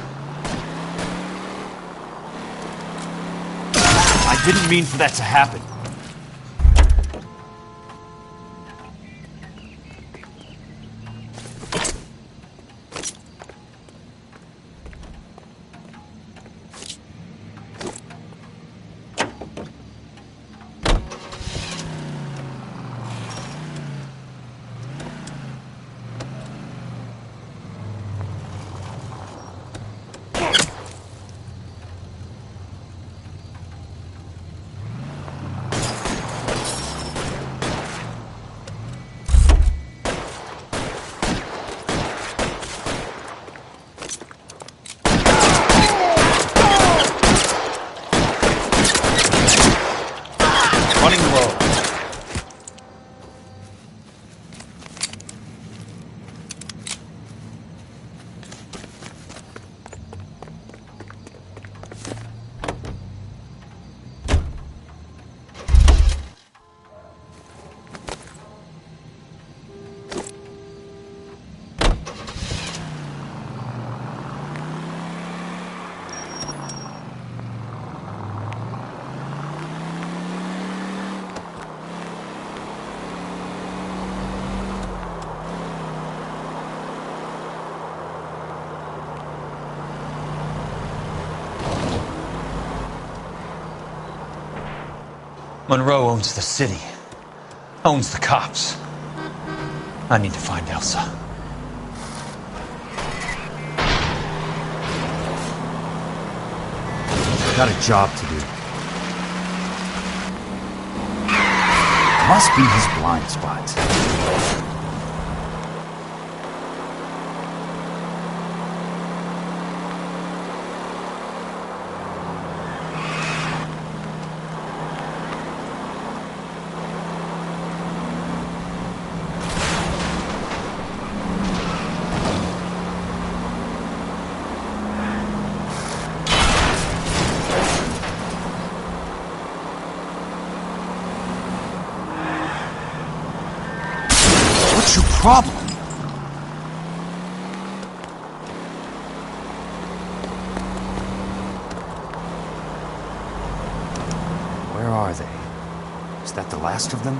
I didn't mean for that to happen. Running low. Monroe owns the city, owns the cops. I need to find Elsa. Got a job to do. Must be his blind spot. What's your problem? Where are they? Is that the last of them?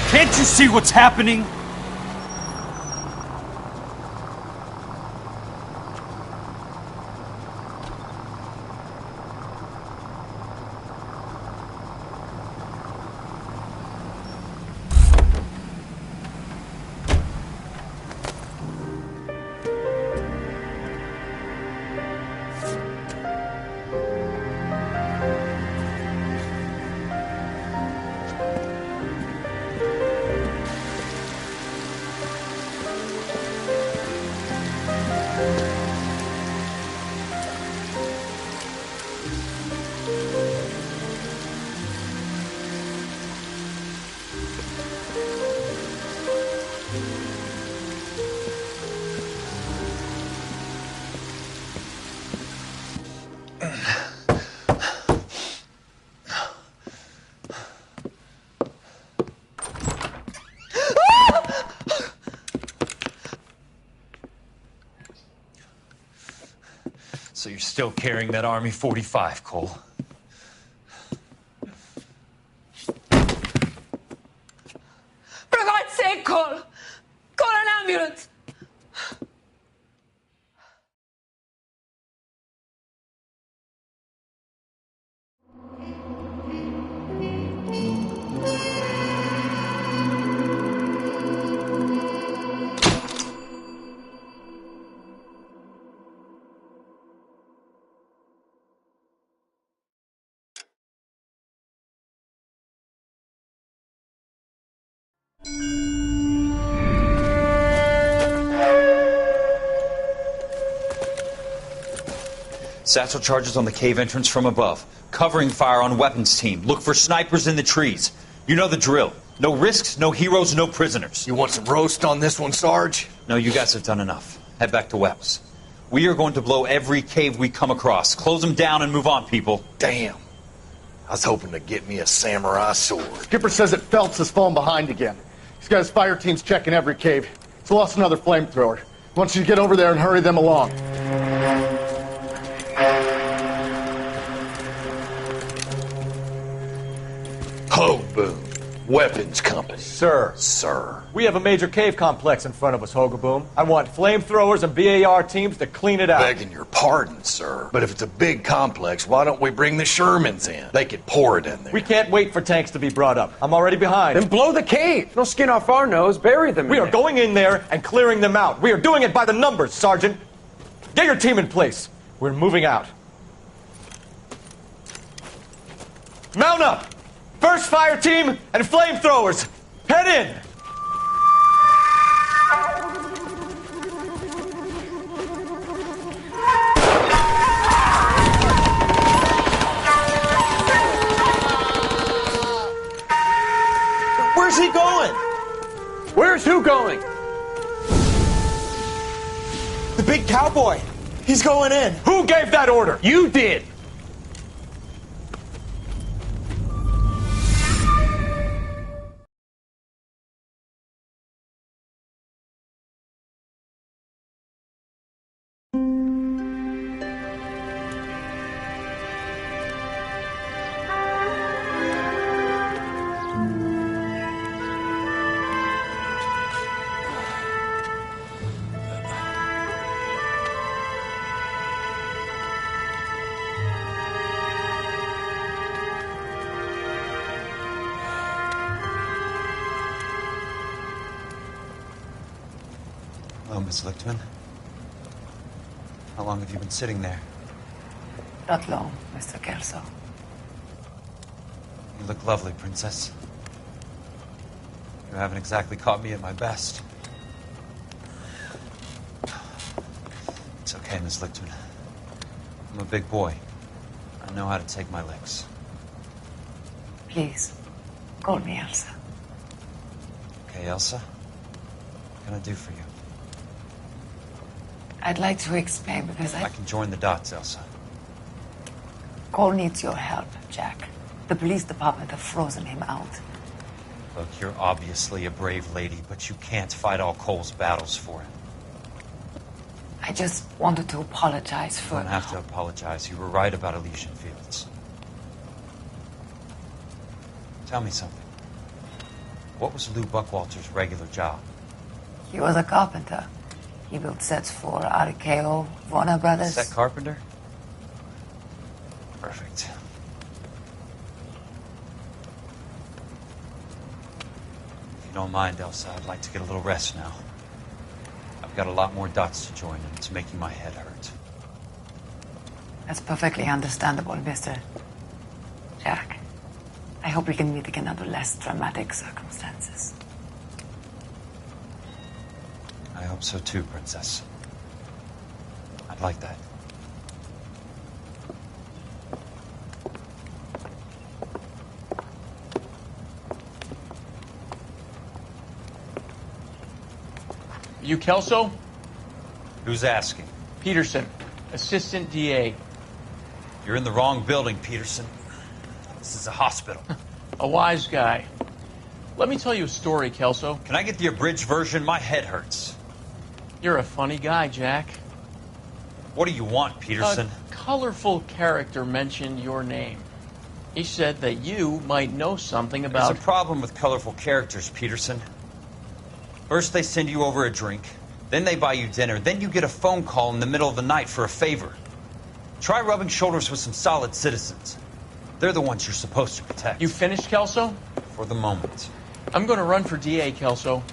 Can't you see what's happening? So you're still carrying that Army 45, Cole? For God's sake, Cole! Call an ambulance! Satchel charges on the cave entrance from above. Covering fire on weapons team. Look for snipers in the trees. You know the drill. No risks, no heroes, no prisoners. You want some roast on this one, Sarge? No, you guys have done enough. Head back to Webb's. We are going to blow every cave we come across. Close them down and move on, people. Damn. I was hoping to get me a samurai sword. Skipper says that Phelps has fallen behind again. He's got his fire teams checking every cave. He's lost another flamethrower. He wants you to get over there and hurry them along. Ho, boom. Weapons company. Sir. Sir. We have a major cave complex in front of us, Hogaboom. I want flamethrowers and BAR teams to clean it out. Begging your pardon, sir. But if it's a big complex, why don't we bring the Shermans in? They could pour it in there. We can't wait for tanks to be brought up. I'm already behind. Then blow the cave. No skin off our nose. Bury them. We are going in there and clearing them out. We are doing it by the numbers, Sergeant. Get your team in place. We're moving out. Mount up! First fire team and flamethrowers! Head in! Where's he going? Where's who going? The big cowboy. He's going in. Who gave that order? You did. Hello, Miss Lichtman. How long have you been sitting there? Not long, Mr. Kelso. You look lovely, Princess. You haven't exactly caught me at my best. It's okay, Miss Lichtman. I'm a big boy. I know how to take my licks. Please, call me Elsa. Okay, Elsa? What can I do for you? I'd like to explain because I can join the dots, Elsa. Cole needs your help, Jack. The police department have frozen him out. Look, you're obviously a brave lady, but you can't fight all Cole's battles for him. I just wanted to apologize for... You don't have to apologize. You were right about Elysian Fields. Tell me something. What was Lou Buckwalter's regular job? He was a carpenter. He built sets for RKO, Warner Brothers. Set carpenter? Perfect. If you don't mind, Elsa, I'd like to get a little rest now. I've got a lot more dots to join, and it's making my head hurt. That's perfectly understandable, Mr. Jack. I hope we can meet again under less dramatic circumstances. I hope so too, Princess. I'd like that. You Kelso? Who's asking? Peterson, Assistant DA. You're in the wrong building, Peterson. This is a hospital. A wise guy. Let me tell you a story, Kelso. Can I get the abridged version? My head hurts. You're a funny guy, Jack. What do you want, Peterson? A colorful character mentioned your name. He said that you might know something about... There's a problem with colorful characters, Peterson. First they send you over a drink, then they buy you dinner, then you get a phone call in the middle of the night for a favor. Try rubbing shoulders with some solid citizens. They're the ones you're supposed to protect. You finished, Kelso? For the moment. I'm going to run for DA, Kelso.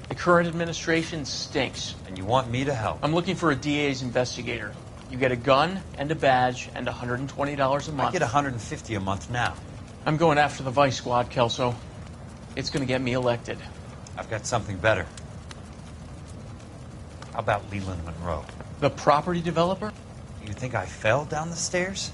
The current administration stinks. And you want me to help? I'm looking for a DA's investigator. You get a gun and a badge and $120 a month. I get $150 a month now. I'm going after the Vice Squad, Kelso. It's going to get me elected. I've got something better. How about Leland Monroe? The property developer? You think I fell down the stairs?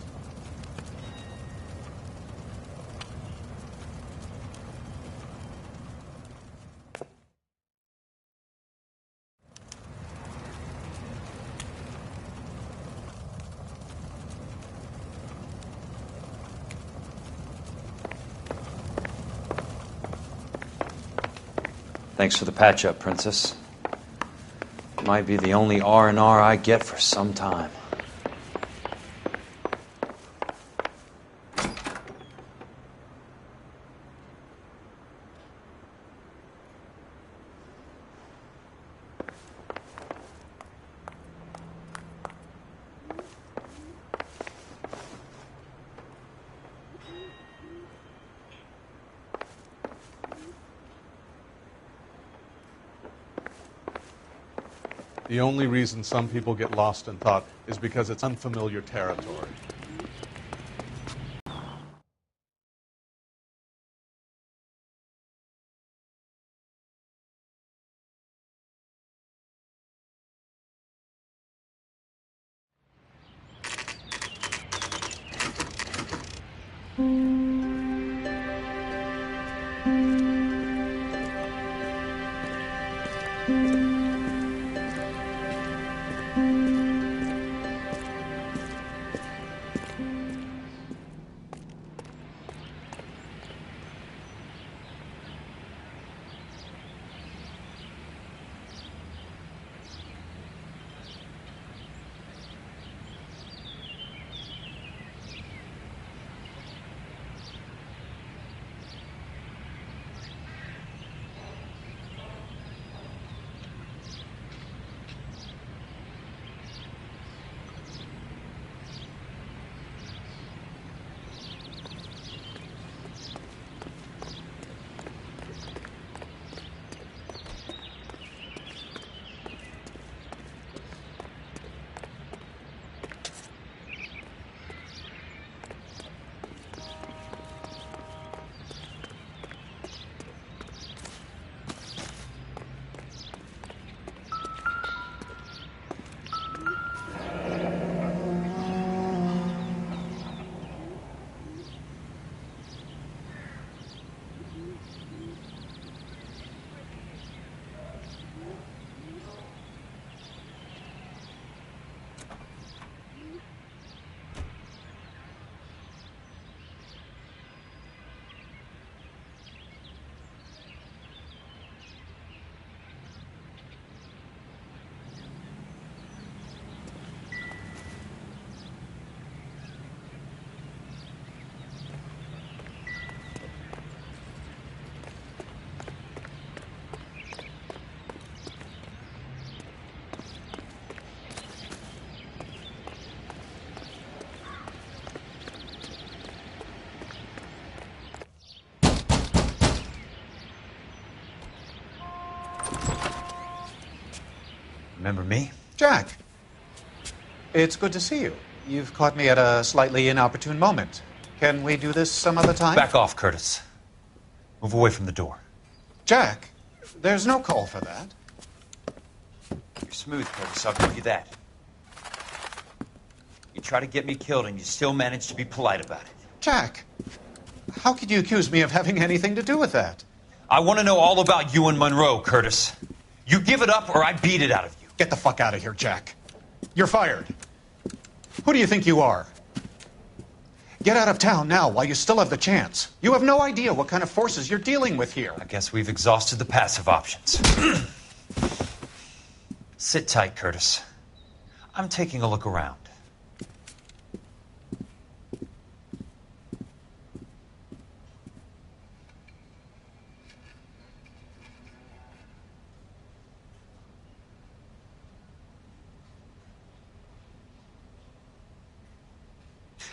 Thanks for the patch-up, Princess. Might be the only R&R I get for some time. The only reason some people get lost in thought is because it's unfamiliar territory. Remember me? Jack, it's good to see you. You've caught me at a slightly inopportune moment. Can we do this some other time? Back off, Curtis. Move away from the door. Jack, there's no call for that. You're smooth, Curtis, I'll give you that. You try to get me killed and you still manage to be polite about it. Jack, how could you accuse me of having anything to do with that? I want to know all about you and Monroe, Curtis. You give it up or I beat it out of you. Get the fuck out of here, Jack. You're fired. Who do you think you are? Get out of town now while you still have the chance. You have no idea what kind of forces you're dealing with here. I guess we've exhausted the passive options. Sit tight, Curtis. I'm taking a look around.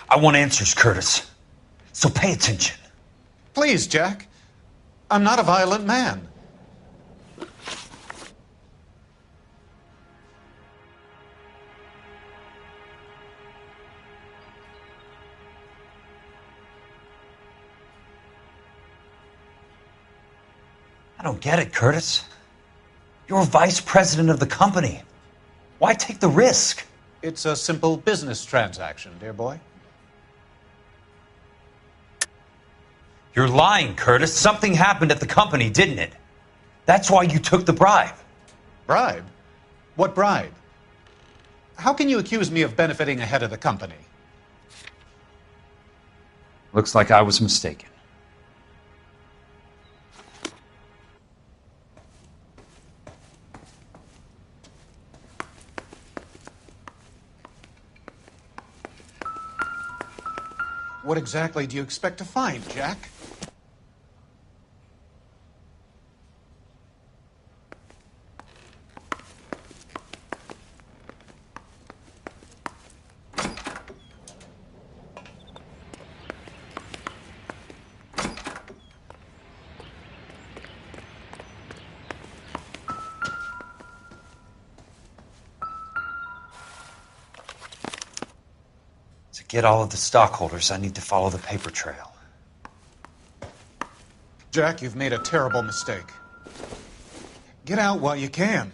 I want answers, Curtis. So pay attention. Please, Jack. I'm not a violent man. I don't get it, Curtis. You're vice president of the company. Why take the risk? It's a simple business transaction, dear boy. You're lying, Curtis. Something happened at the company, didn't it? That's why you took the bribe. Bribe? What bribe? How can you accuse me of benefiting ahead of the company? Looks like I was mistaken. What exactly do you expect to find, Jack? To get all of the stockholders, I need to follow the paper trail. Jack, you've made a terrible mistake. Get out while you can.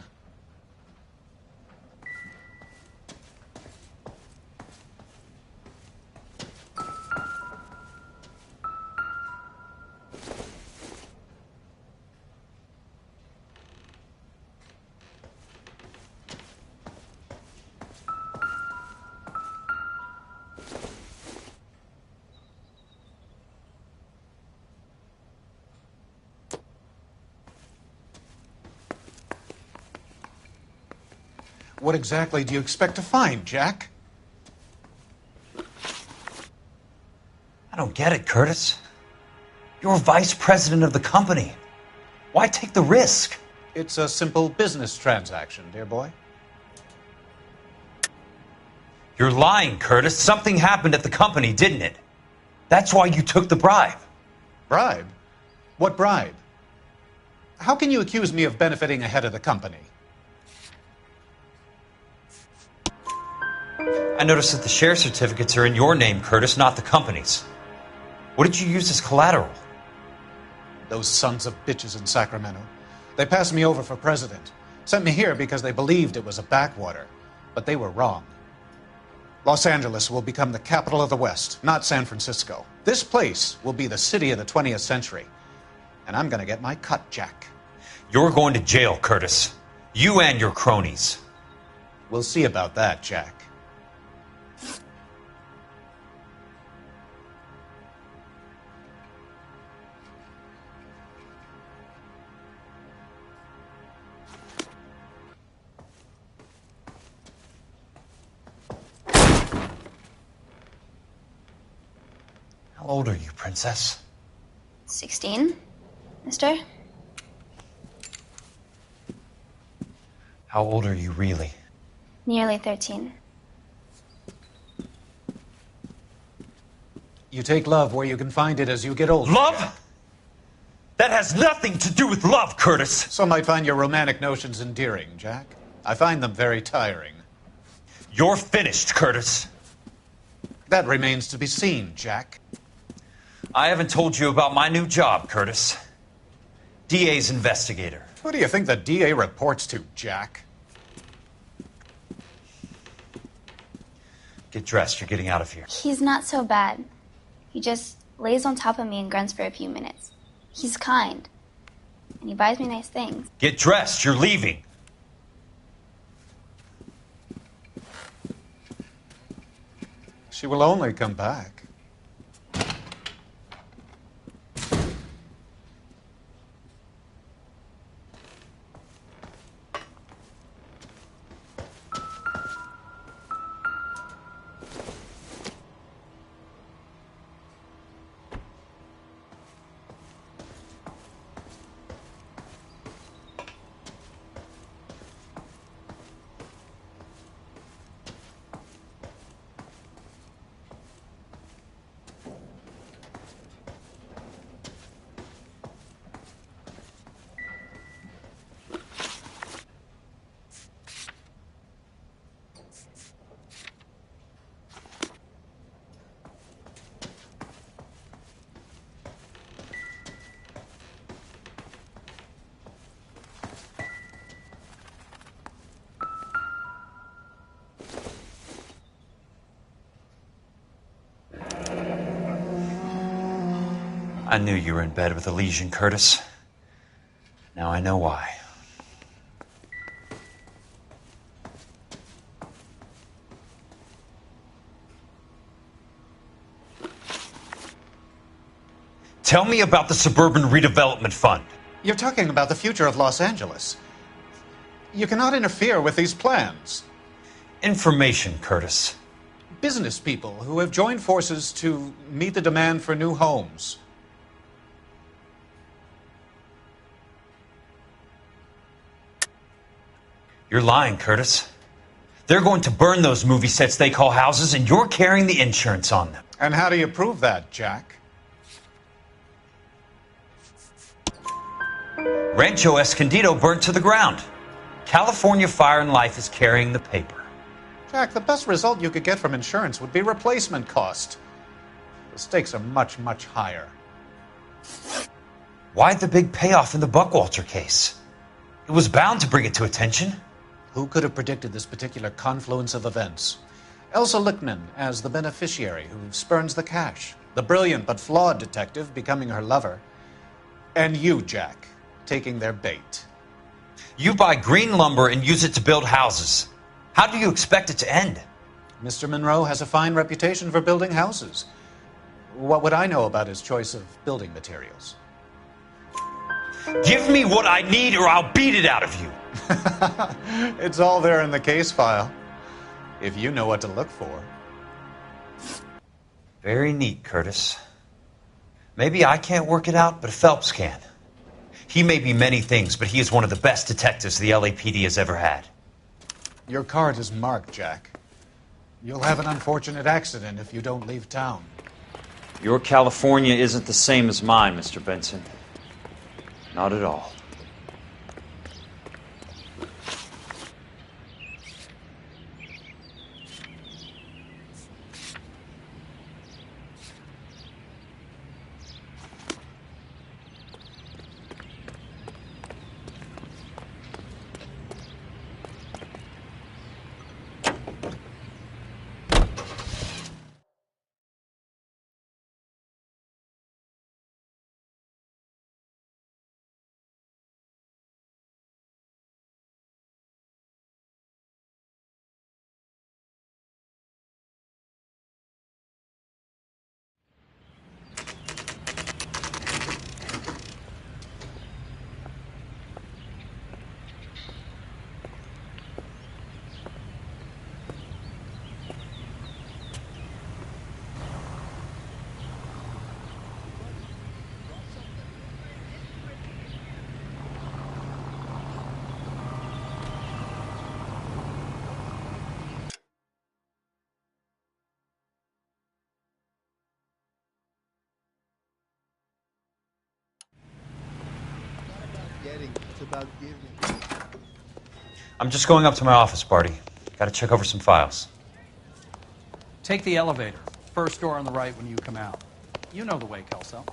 What exactly do you expect to find, Jack? I don't get it, Curtis. You're vice president of the company. Why take the risk? It's a simple business transaction, dear boy. You're lying, Curtis. Something happened at the company, didn't it? That's why you took the bribe. Bribe? What bribe? How can you accuse me of benefiting ahead of the company? I noticed that the share certificates are in your name, Curtis, not the company's. What did you use as collateral? Those sons of bitches in Sacramento. They passed me over for president. Sent me here because they believed it was a backwater. But they were wrong. Los Angeles will become the capital of the West, not San Francisco. This place will be the city of the 20th century. And I'm gonna get my cut, Jack. You're going to jail, Curtis. You and your cronies. We'll see about that, Jack. How old are you, Princess? 16, mister? How old are you really? Nearly 13. You take love where you can find it as you get older. Love? That has nothing to do with love, Curtis. Some might find your romantic notions endearing, Jack. I find them very tiring. You're finished, Curtis. That remains to be seen, Jack. I haven't told you about my new job, Curtis. DA's investigator. Who do you think the DA reports to, Jack? Get dressed. You're getting out of here. He's not so bad. He just lays on top of me and grunts for a few minutes. He's kind. and he buys me nice things. Get dressed. You're leaving. She will only come back. I knew you were in bed with a lesion, Curtis. Now I know why. Tell me about the Suburban Redevelopment Fund. You're talking about the future of Los Angeles. You cannot interfere with these plans. Information, Curtis. Business people who have joined forces to meet the demand for new homes. You're lying, Curtis. They're going to burn those movie sets they call houses, and you're carrying the insurance on them. And how do you prove that, Jack? Rancho Escondido burnt to the ground. California Fire and Life is carrying the paper. Jack, the best result you could get from insurance would be replacement cost. The stakes are much, much higher. Why the big payoff in the Buckwalter case? It was bound to bring it to attention. Who could have predicted this particular confluence of events? Elsa Lichtman as the beneficiary who spurns the cash, the brilliant but flawed detective becoming her lover, and you, Jack, taking their bait. You buy green lumber and use it to build houses. How do you expect it to end? Mr. Monroe has a fine reputation for building houses. What would I know about his choice of building materials? Give me what I need or I'll beat it out of you. It's all there in the case file, if you know what to look for. Very neat, Curtis. Maybe I can't work it out, but Phelps can. He may be many things, but he is one of the best detectives the LAPD has ever had. Your card is marked, Jack. You'll have an unfortunate accident if you don't leave town. Your California isn't the same as mine, Mr. Benson. Not at all. I'm just going up to my office, Barty. Gotta check over some files. Take the elevator. First door on the right when you come out. You know the way, Kelso.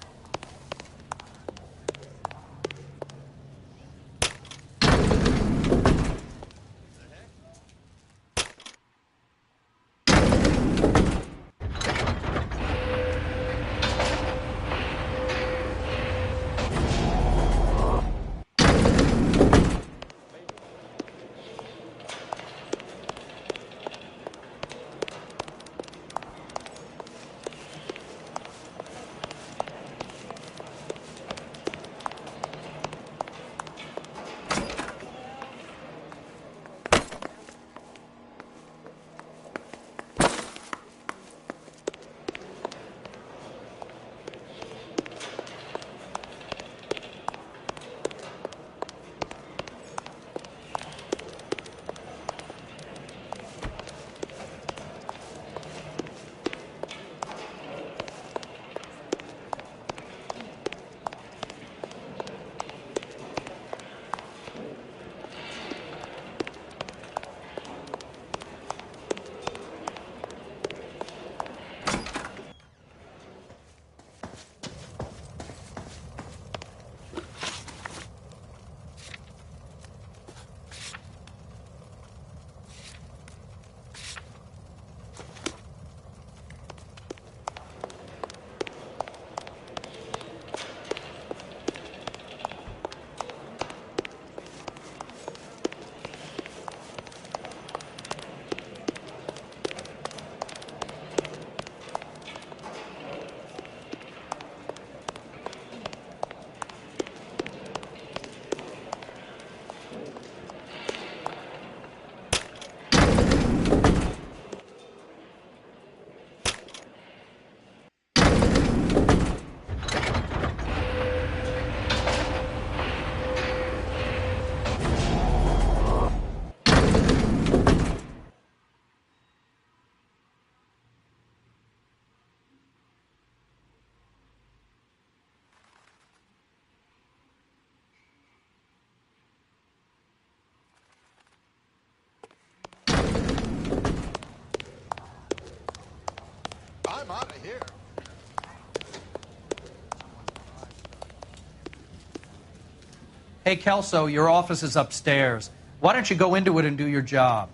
Hey, Kelso, your office is upstairs. Why don't you go into it and do your job?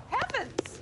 Heavens!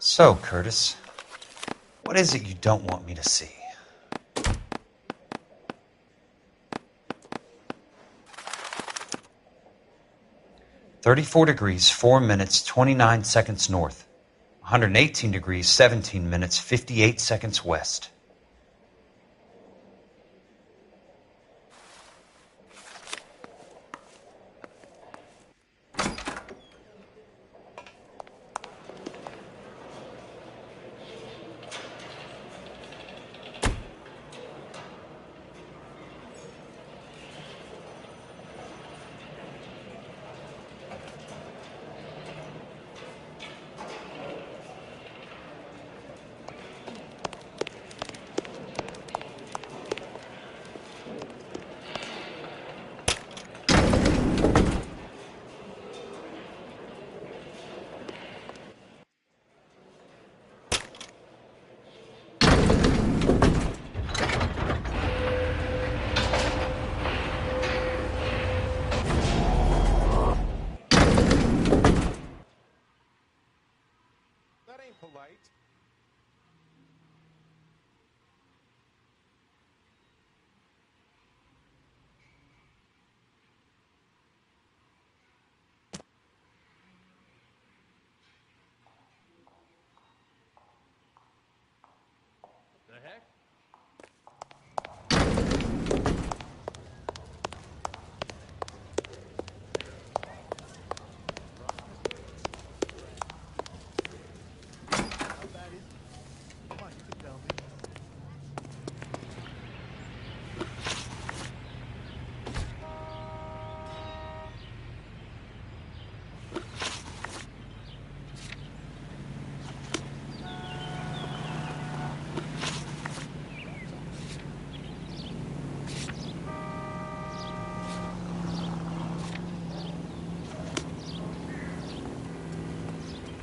So, Curtis, what is it you don't want me to see? (34 degrees 4 minutes 29 seconds north, 118 degrees 17 minutes 58 seconds west. Polite. The heck?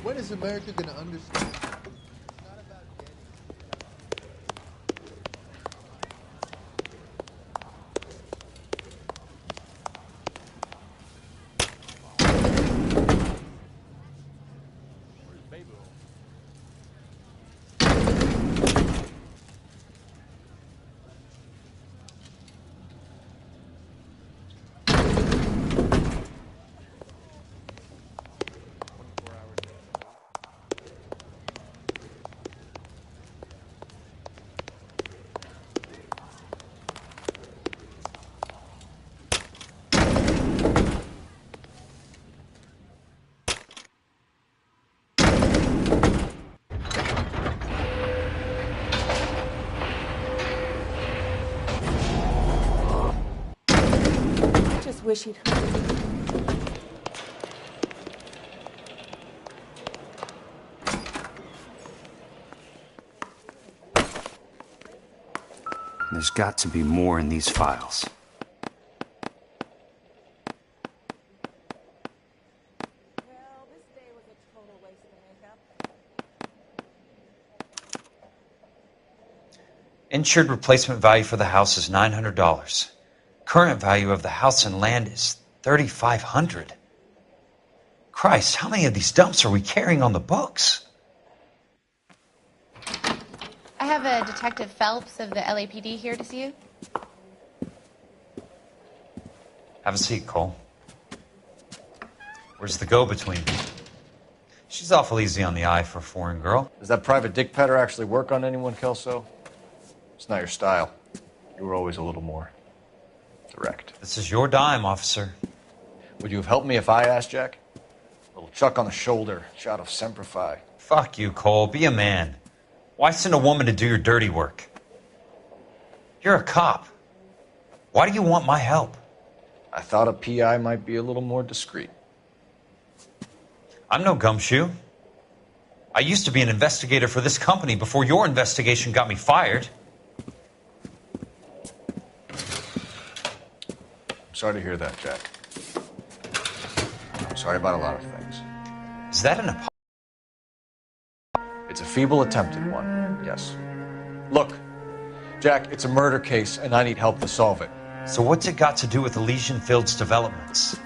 When is America going to understand? I just wish he'd. There's got to be more in these files. Insured replacement value for the house is $900. Current value of the house and land is $3,500. Christ, how many of these dumps are we carrying on the books? I have a Detective Phelps of the LAPD here to see you. Have a seat, Cole. Where's the go-between? She's awful easy on the eye for a foreign girl. Does that private dick petter actually work on anyone, Kelso? It's not your style. You were always a little more direct. This is your dime, officer. Would you have helped me if I asked, Jack? A little chuck on the shoulder, shot of Semper Fi. Fuck you, Cole. Be a man. Why send a woman to do your dirty work? You're a cop. Why do you want my help? I thought a PI might be a little more discreet. I'm no gumshoe. I used to be an investigator for this company before your investigation got me fired. I'm sorry to hear that, Jack. I'm sorry about a lot of things. Is that an apology? It's a feeble attempt at one, yes. Look, Jack, it's a murder case, and I need help to solve it. So what's it got to do with Elysian Fields developments?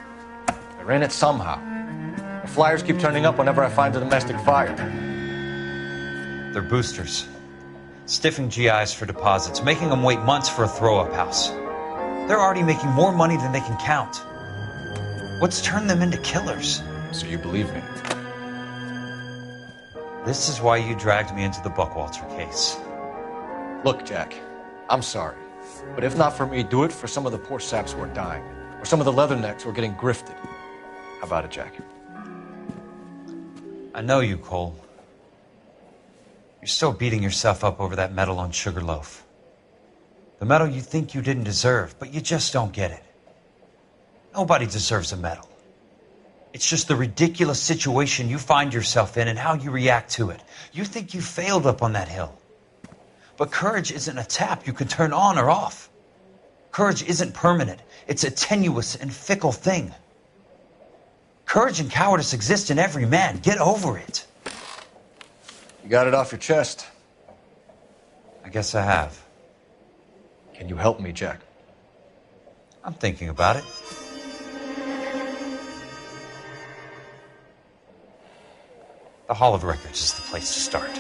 They're in it somehow. The flyers keep turning up whenever I find a domestic fire. They're boosters. Stiffing GIs for deposits, making them wait months for a throw-up house. They're already making more money than they can count. What's turned them into killers? So you believe me? This is why you dragged me into the Buckwalter case. Look, Jack, I'm sorry. But if not for me, do it for some of the poor saps who are dying. Or some of the leathernecks who are getting grifted. How about it, Jack? I know you, Cole. You're still beating yourself up over that medal on Sugarloaf. The medal you think you didn't deserve, but you just don't get it. Nobody deserves a medal. It's just the ridiculous situation you find yourself in and how you react to it. You think you failed up on that hill. But courage isn't a tap you can turn on or off. Courage isn't permanent. It's a tenuous and fickle thing. Courage and cowardice exist in every man. Get over it. You got it off your chest. I guess I have. Can you help me, Jack? I'm thinking about it. The Hall of Records is the place to start.